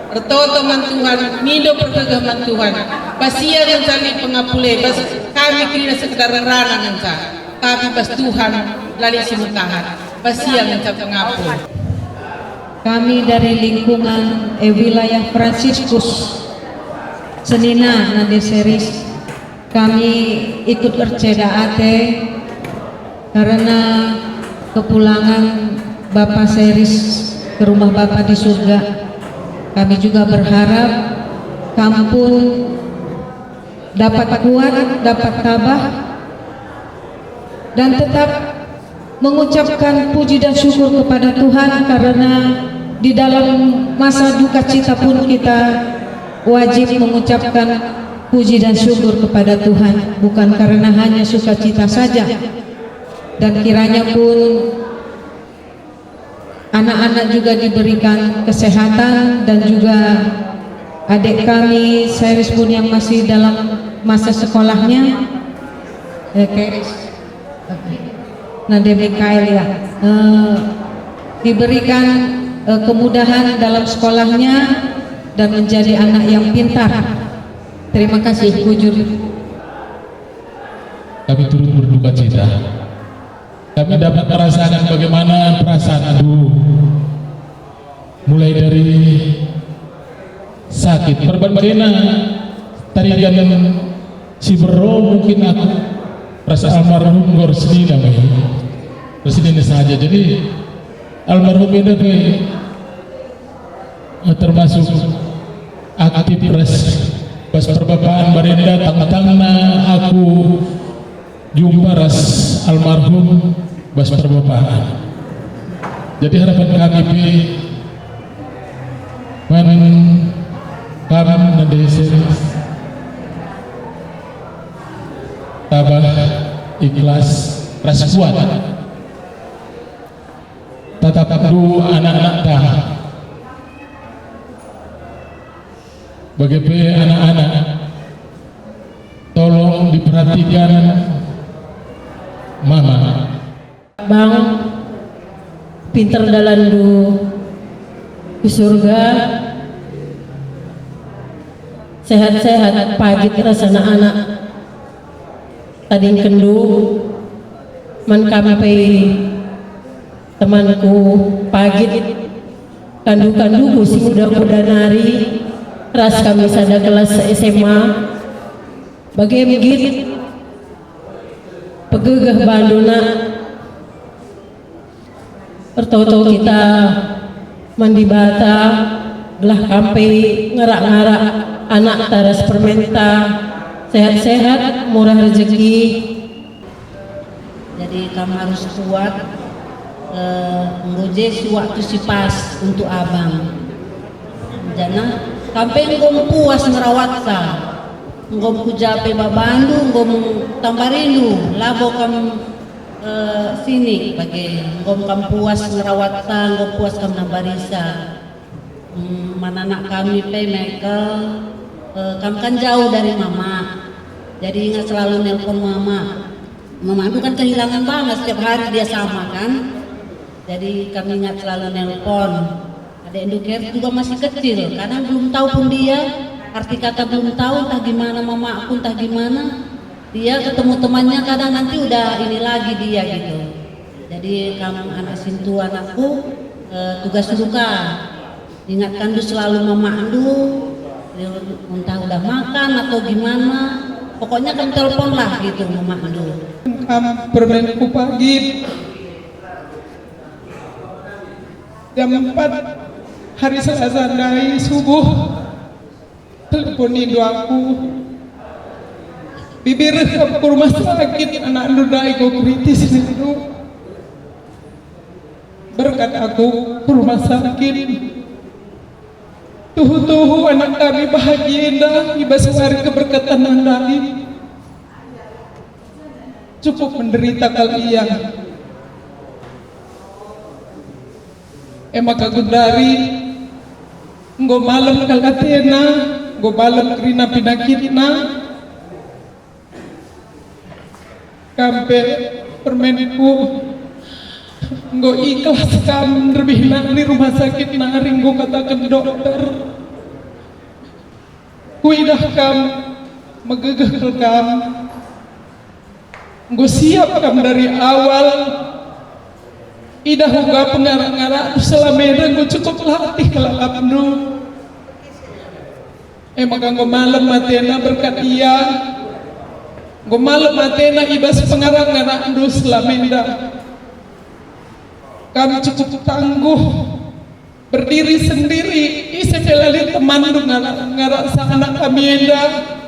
Retoto man Tuhan, nido pergegah man Tuhan. Basia yang tadi pengapule, bas kami kira sekedar ranang engka, tapi bas Tuhan lali simutahan. Basia yang pengapule. Kami dari lingkungan wilayah Fransiskus Senina Nadeseris, kami ikut bercedaate karena kepulangan Bapak Seris ke rumah Bapak di surga. Kami juga berharap kampung dapat kuat, dapat tabah, dan tetap mengucapkan puji dan syukur kepada Tuhan karena di dalam masa duka cita pun kita wajib mengucapkan puji dan syukur kepada Tuhan, bukan karena hanya sukacita saja. Dan kiranya pun anak-anak juga diberikan kesehatan dan juga adik kami Seris pun yang masih dalam masa sekolahnya Nadia Mikael ya, diberikan kemudahan dalam sekolahnya dan menjadi anak yang pintar. Terima kasih Bujur. Kami turut berduka cita. Kami dapat merasakan bagaimana perasaan Adu, mulai dari sakit perbandena tarigan si bero, mungkin aku rasa almarhum Gorsni namanya presiden saja. Jadi almarhum ini termasuk aktif pas perbapaan barenda tang-tangna aku jumpa ras almarhum bas perbapaan. Jadi harapan kami kami nandese tabah ikhlas ras kuat tatap du anak-anak tah bagaimana anak-anak tolong diperhatikan mama Bang pinter dalam di surga, sehat-sehat pagi rasa anak tadi kendu man kami temanku pagi kandu-kanduku si muda-muda nari ras kami sada kelas SMA bagaimana pegegah banduna pertau-tau kita mandi bata belah kampai ngarak-ngarak anak taras permenta sehat-sehat murah rezeki. Jadi kamu harus kuat nggoje waktu si pas untuk abang jana kampai ngom puas merawat ka ngom kujape babandu ngom tambarilu labo kamu sini bagi ngom kam puas merawat ka ngom puas kam nambarisa mana anak kami mereka kamu kan jauh dari mama, jadi ingat selalu nelpon mama. Mama itu kan kehilangan banget, setiap hari dia sama kan. Jadi kami ingat selalu nelpon. Ada Enduker juga masih kecil, kadang belum tahu pun dia arti kata belum tahu, entah gimana mama aku entah gimana. Dia ketemu temannya kadang nanti udah ini lagi dia gitu. Jadi kamu anak sintu anakku tugas duka. Ingatkan dulu selalu mama andu. Entah udah makan atau gimana, pokoknya kan telepon lah gitu mama dulu. Permenku pagi jam 4 hari Selasa dari subuh telepon ibu aku bibir ke rumah sakit anak dudai kok kritis itu berkat aku ke rumah sakit. Tuhu anak kami bahagia indah ibas hari keberkatan andai cukup menderita kalian maka gundari nggo malam kalatena nggo malam kerina pinakitna kampe permenku nggo ikhlas kam lebih di rumah sakit nari nggo katakan dokter kuidah kam megegah kam nggo siap kam dari awal idah uga pengarang-arang selameda nggo cukup latih kelakap nu maka nggo malam matena berkat iya nggo malam matena ibas pengarang-arang nu selameda kami cukup tangguh berdiri sendiri isepelali teman dengan ngerasa anak kami endah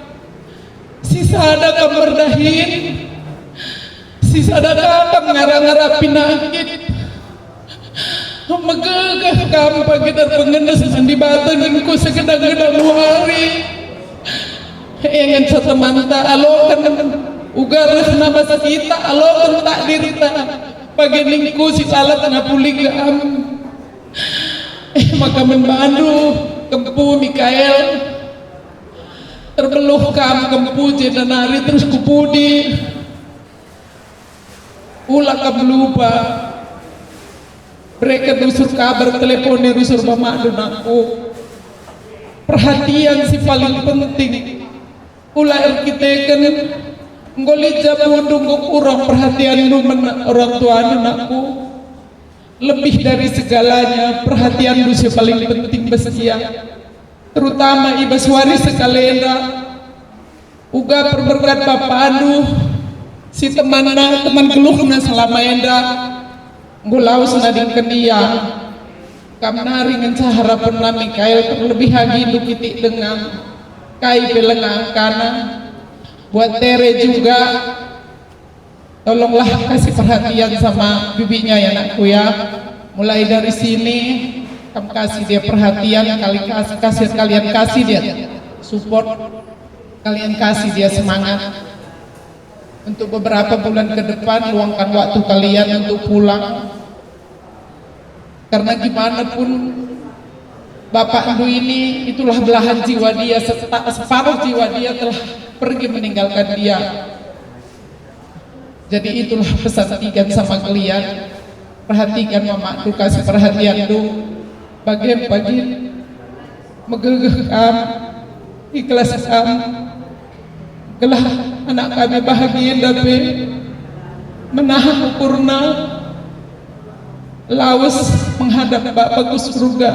sisa ada kamerdahin sisa ada kam ngarang-ngarang pinakit megegah kam pagi terpengenes di batengku segedang-gedang hari ingin setemanta alokan ugaras nama kita alokan tak dirita pagi ningku si salah tengah puling gam maka membantu kempu Mikael terbeluh kam kempuji dan hari terus kupudi ulah kam lupa mereka dusur kabar teleponnya dusur mama dan aku perhatian si paling penting ulah kita kan ngoli jabudung kurang perhatian lu orang tua anakku lebih dari segalanya perhatian lu si paling penting besia terutama ibas waris sekalenda uga perberkat papanu si teman geluhna selama enda ngulau senadingkan dia kamna ringan harapan nami kail terlebih lagi lu kitik dengan kai belengah kana buat Tere juga tolonglah kasih perhatian sama bibinya ya anakku ya mulai dari sini kamu kasih dia perhatian kalian kasih dia support kalian kasih dia semangat untuk beberapa bulan ke depan luangkan waktu kalian untuk pulang karena gimana pun Bapak Ndu ini itulah belahan jiwa dia separuh jiwa dia telah pergi meninggalkan dia jadi itulah pesan tigan sama kalian perhatikan Mama Ndu kasih perhatian Ndu bagi megegeh kam ikhlas kam gelah anak kami bahagia tapi menahan ukurna lawas menghadap Bapak Gus surga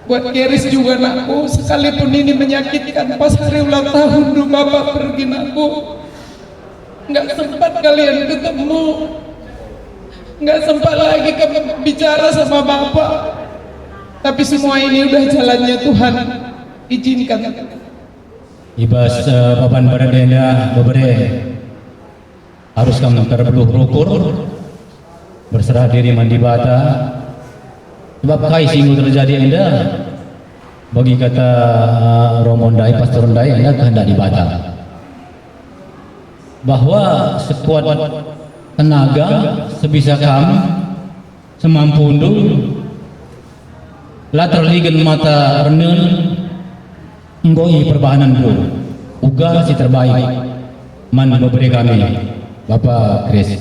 buat Keris juga nakku sekalipun ini menyakitkan pas hari ulang tahun dulu Bapak pergi nakku nggak sempat kalian ketemu nggak sempat lagi kami bicara sama Bapak tapi semua ini udah jalannya Tuhan izinkan ibas papan beradenda berbere harus kamu terbeluh rukur berserah diri mandi bata sebab kai singgu terjadi anda bagi kata Romondai Pastor Rondai anda kehendak di bata bahwa sekuat tenaga sebisa kamu semampu undu lah terligan mata renen nggoi perbahanan dulu uga si terbaik man memberi kami Bapak Kris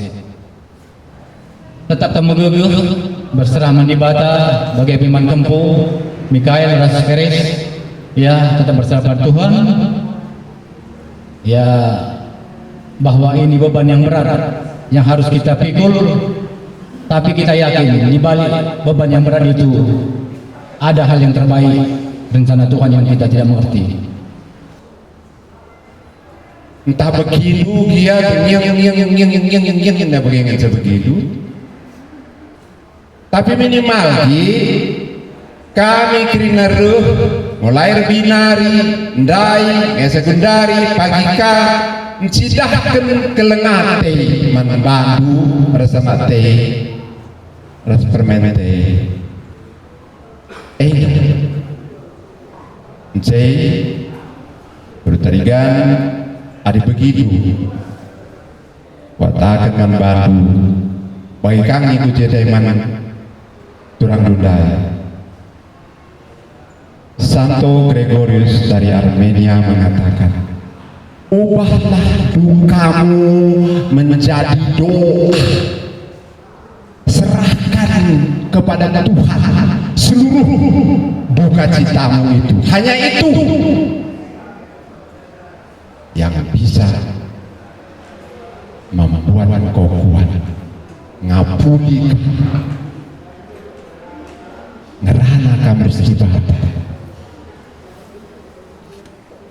tetap temuguguh berserah mandi bata bagai piman kempu Mikael rasa Keris ya tetap berserah pada Tuhan ya bahwa ini beban yang berat yang harus kita pikul tapi kita yakin di balik beban yang berat itu ada hal yang terbaik rencana Tuhan yang kita tidak mengerti entah begitu dia yang tidak pengen sebegitu tapi minimal kami kirina ruh mulai binari ndai sekundari pagika mencidahkan kelengate man bandu rasa mate rasa permente bertarigan ada begitu watakan man bandu bagi kami itu jadi man turang dundai Santo Gregorius dari Armenia mengatakan ubahlah dukamu menjadi doa serahkan kepada Tuhan seluruh duka citamu itu hanya itu yang bisa membuat kau kuat ngapuli ngerana kamu bersifat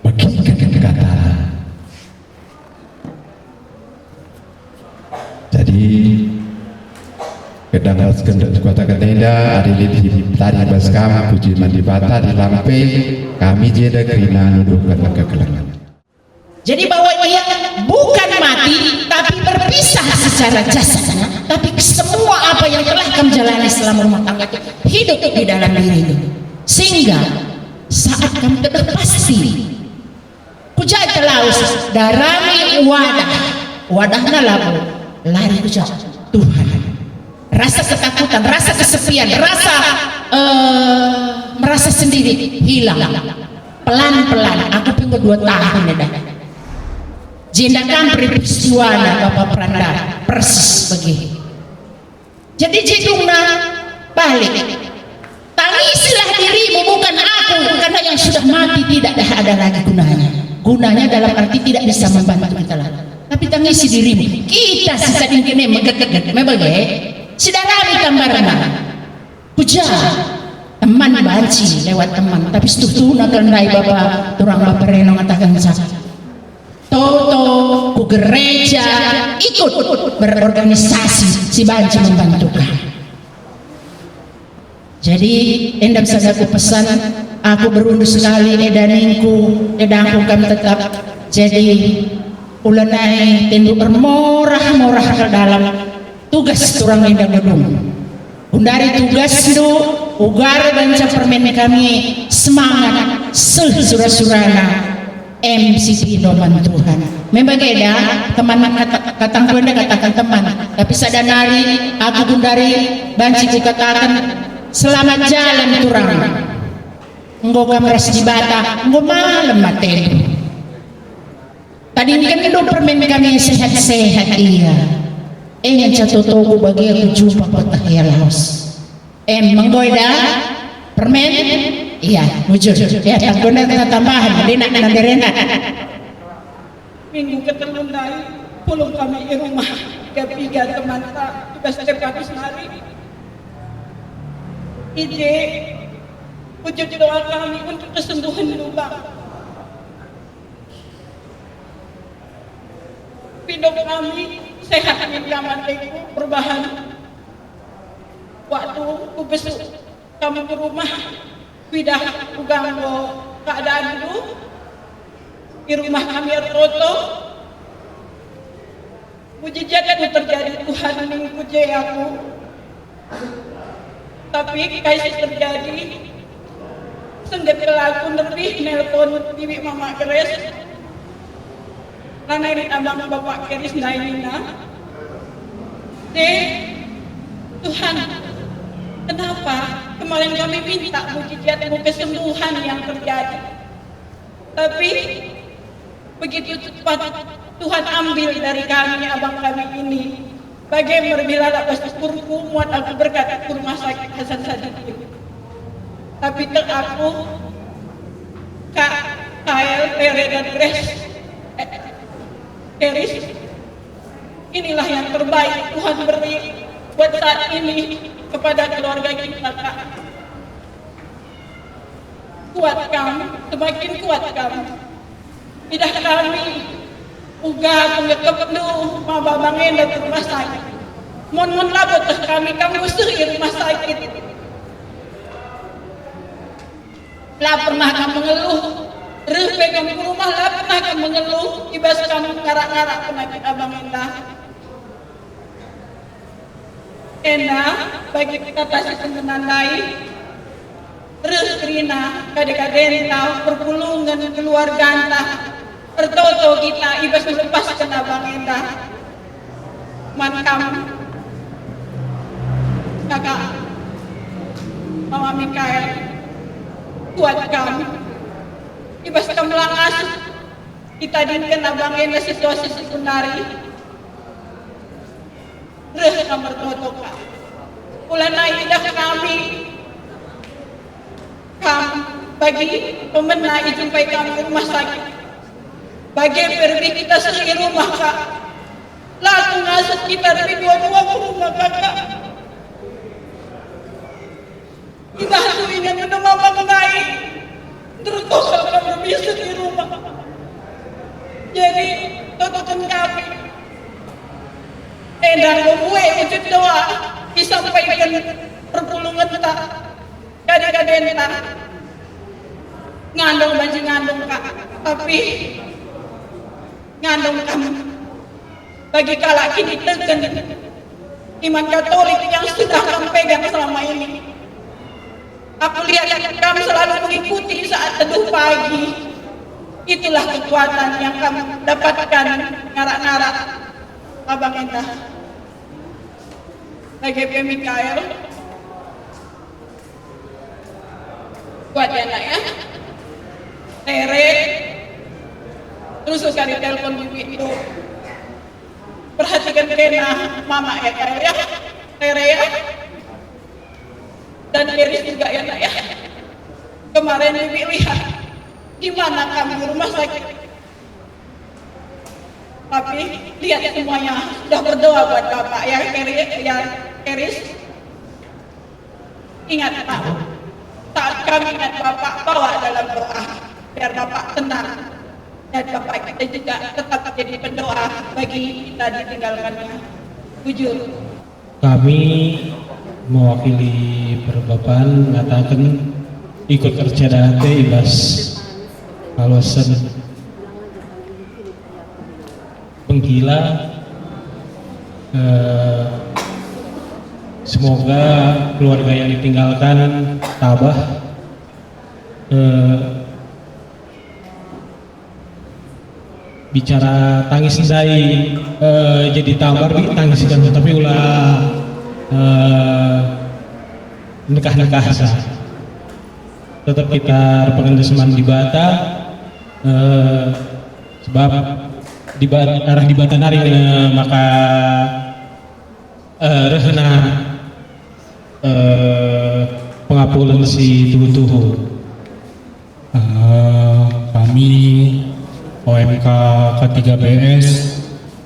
bagikan kedekatan jadi kedang sekendak kota ketenda adili di tari baskam puji mandi bata di lampe kami jeda kerina nuduhkan kekelengan Jadi bahwa ia bukan mati tapi berpisah secara jasadnya, tapi semua apa yang telah kamu jalani selama rumah tangga itu hidup di dalam diri itu, sehingga saat kamu tetap pasti kujai telaus darami wadahna labu lari kujai Tuhan, rasa ketakutan, rasa kesepian, rasa merasa sendiri hilang. pelan-pelan aku pinggo 2 tahun ya dah jendakan peristiwa Bapak Pranda persis begitu. Jadi jidungna balik, tangislah dirimu bukan aku, karena yang sudah mati tidak ada lagi gunanya dalam arti tidak bisa membantu kita lagi. Tapi tangisi dirimu, kita sisa dingkene megeget mebagai sidarami kambarna puja teman banci lewat teman, tapi setuhuna kendai Bapak turang Bapak Reno ngatakan saja Toto ku gereja ikut berorganisasi si banci membantukan. Jadi endam saja aku pesan, aku berundur sekali edaningku edangku kami tetap jadi ulanai tendu bermorah-morah ke dalam tugas turang endam gedung undari tugas itu ugar banca permen kami semangat surah-surana MCP Noman Tuhan. Membageda teman katang kuenda katakan teman, tapi sadanari aku gundari banci katakan selamat jalan turang. Enggo kamres di bata, enggo malam matelu. Tadi ini kan hidup permen kami sehat-sehat iya. Yang catotoku bagi aku jumpa patah ya laos. Menggoda permen iya, mujur. Ya, tanggungan kita tambahan, denak dan derena. Minggu ketelu dari pulang kami di rumah, ketiga teman tak tugas setiap sehari. Ide wujud doa kami untuk kesembuhan lubang. Pindok kami sehat di zaman itu perubahan. Waktu ku besok kamu ke rumah. Pidah ganggu keadaan dulu di rumah kami Toto mujizat itu terjadi Tuhan mengpuji aku, tapi kayak terjadi sendiri aku lebih nelpon bibi mama Keres karena ini abang bapak Keris nainina Tuhan kenapa kemarin kami minta mujizatmu kesembuhan yang terjadi, tapi begitu cepat Tuhan ambil dari kami abang kami ini. Bagaimana bila dapat syukurku muat aku berkata ke rumah sakit Hasan Sadikin, tapi ter aku Kak Kael Tere dan Grace Keris inilah yang terbaik Tuhan beri buat saat ini kepada keluarga kita, Kak. Kuat kamu, semakin kuat kamu. Tidak kami uga pengetep lu mababangin dari rumah sakit. Mon labot kami usir di rumah sakit. Lah pernah kamu mengeluh, rupe kamu ke rumah lah pernah kamu mengeluh, ibas kamu ngarak-ngarak penyakit abang indah. Enak bagi kita tasik menandai Rina kadang-kadang tahu perpulungan keluarga entah Ertoto kita ibas melepaskan abang entah mankam kakak Mama Mikael kuat kamu ibas kemelangas kita dinkan abang entah situasi sekunari kamar Toto Kak ulan idah kami bagi pemenang jumpai kami rumah sakit bagi pergi kita sendiri rumah Kak lalu ngasut kita dari dua-dua ke rumah Kakak kita tuh ingin menemam mengenai terus Kakak berbisa di rumah jadi tonton kami dan gue wujud doa disampaikan perpulungan tak kadang-kadang tak ngandung banci ngandung Kak tapi ngandung kamu bagi kala kini tekan iman Katolik yang sudah kamu pegang selama ini aku lihat kamu selalu mengikuti saat teduh pagi itulah kekuatan yang kamu dapatkan ngarak-ngarak abang entah bagi Mikael kuat ya nak ya Tere, terus sekali telepon bibi itu, perhatikan kena mama ya Tere ya, dan Iris juga ya nak ya. Kemarin bibi lihat gimana kamu di rumah sakit, tapi lihat semuanya sudah berdoa buat bapak ya Iris. Ingat Pak, saat kami ingat bapak, bawa dalam doa biar bapak tenang dan bapak kita juga tetap jadi pendoa bagi kita ditinggalkannya. Jujur. Kami mewakili Perbapan mengatakan ikut kerja date ibas kawasan penggila. Semoga keluarga yang ditinggalkan tabah, bicara tangis dai jadi tabar bi tangis kan, tapi ulah nekah sah. Tetap kita pengendeseman di Bata, sebab di arah di Bata nari maka rehna pengapulan si tuhu-tuhu. Kami OMK K3BS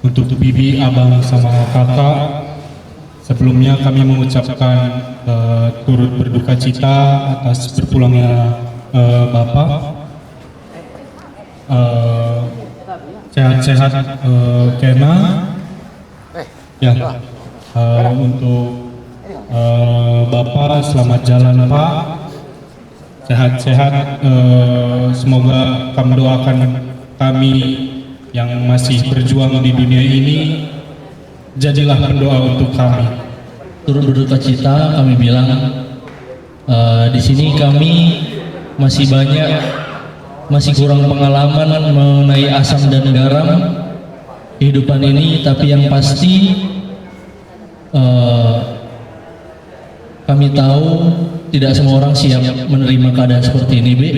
untuk bibi, abang sama kakak, sebelumnya kami mengucapkan turut berduka cita atas berpulangnya Bapak. Sehat-sehat Kena ya. Untuk Bapak selamat jalan Pak, sehat-sehat. Semoga kami doakan kami yang masih berjuang di dunia ini, jadilah pendoa untuk kami. Turut berduka cita kami bilang di sini kami masih kurang pengalaman mengenai asam dan garam kehidupan ini, tapi yang pasti kami tahu tidak semua orang siap menerima keadaan seperti ini, Bi.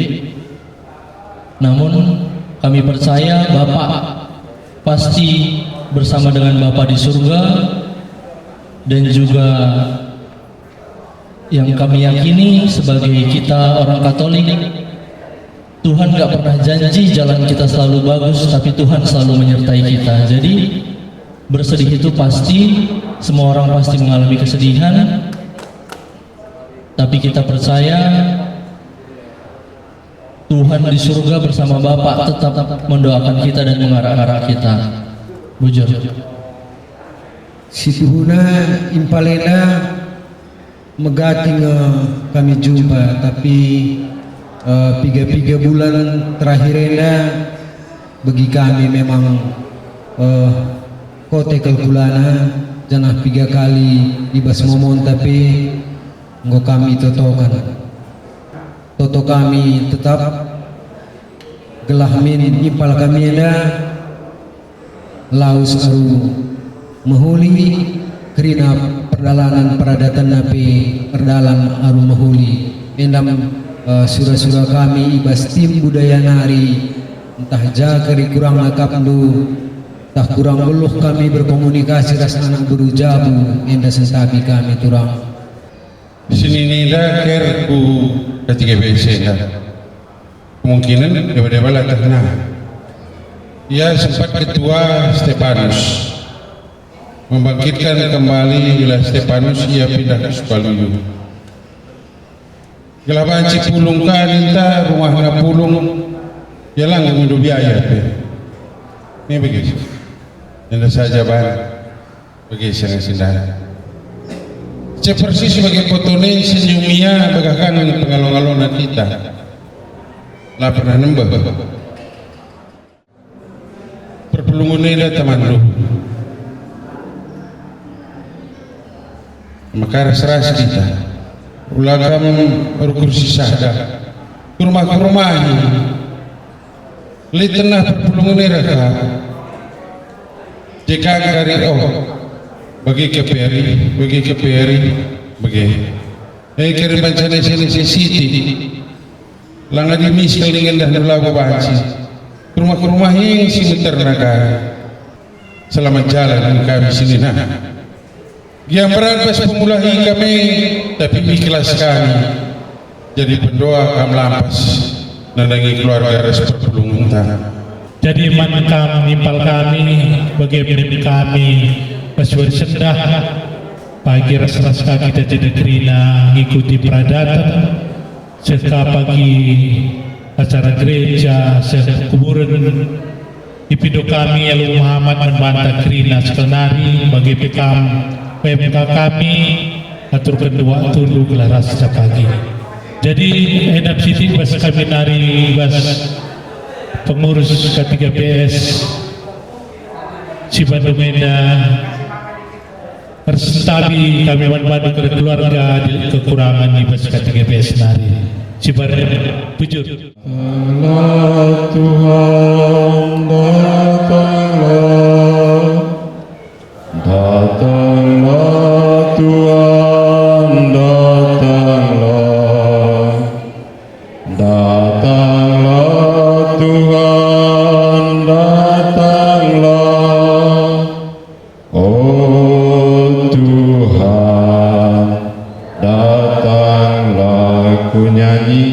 Namun kami percaya Bapak pasti bersama dengan Bapak di surga, dan juga yang kami yakini sebagai kita orang Katolik, Tuhan gak pernah janji jalan kita selalu bagus, tapi Tuhan selalu menyertai kita. Jadi bersedih itu pasti, semua orang pasti mengalami kesedihan, tapi kita percaya Tuhan di surga bersama Bapak tetap mendoakan kita dan mengarah-arah kita. Bujur. Situhuna impalena megati kami jumpa, tapi 3 bulan terakhirnya bagi kami memang kote kalkulana janah 3 kali ibas momon, tapi engkau kami toto kami tetap gelah min impal kami ada laus aru mahuli kerina perdalanan peradatan napi perdalan aru mahuli endam surah-surah kami ibas tim budaya nari entah jakari kurang nakapdu entah kurang beluh kami berkomunikasi ras anak berujabu enda sentabi kami turang sini nida kerku ketika biasa kemungkinan deba-deba lah terkena. Ia sempat ketua Stefanus membangkitkan kembali wilayah Stefanus, ia pindah ke Sukaluyu. Gelaban Cipulung kan minta rumah Napulung ya langgung untuk biaya ini begitu yang saja bahan bagi senang-senang seperti sebagai potonen senyumia bagakan pengalong-alongan kita lah pernah nembah perpelungunnya teman lu maka ras-ras kita ulagam berkursi sahda kurma-kurma li tengah perpelungunnya raka jika dari bagi KPRI bagi kirim bancana sini Siti Langa di miskel dengan dah lagu banci. Rumah-rumah yang simuter naga. Selamat jalan kami sini nah. Yang berantas pemulahi kami, tapi ikhlas kami. Jadi pendoa kami lampas, nandangi keluarga res perpulungan. Jadi iman kami, nimpal kami, bagaimana kami, pas bersendah, pagi ras-ras kami tidak kerina, ngikuti peradatan, seka pagi acara gereja, seka kuburan, ipido kami Yalu Muhammad membantah kerina sekenari, bagi PMK kami, atur kedua tunduk laras pagi. Jadi enak sisi bas kami nari bas pengurus K3PS si Bandung Medan Persentabi kami bantu ke keluarga di kekurangan di bas K3PS nari si Bandung pujur. Allah Tuhan datanglah Tuhan datanglah Tuhan datanglah oh Tuhan datanglah ku nyanyi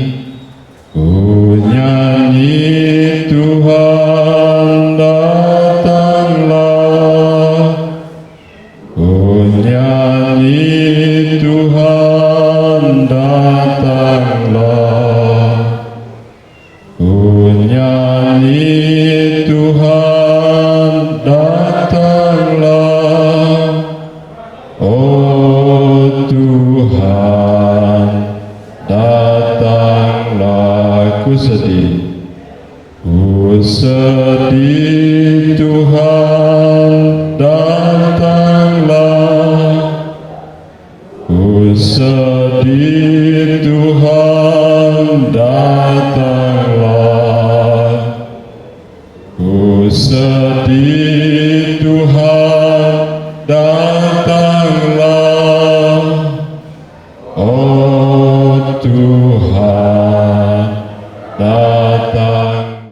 Tuhan datanglah ku nyanyi Tuhan datanglah ku nyanyi Tuhan datanglah oh Tuhan datanglah ku sedih Tuhan datanglah ku sedih Tuhan datanglah ku sedih Tuhan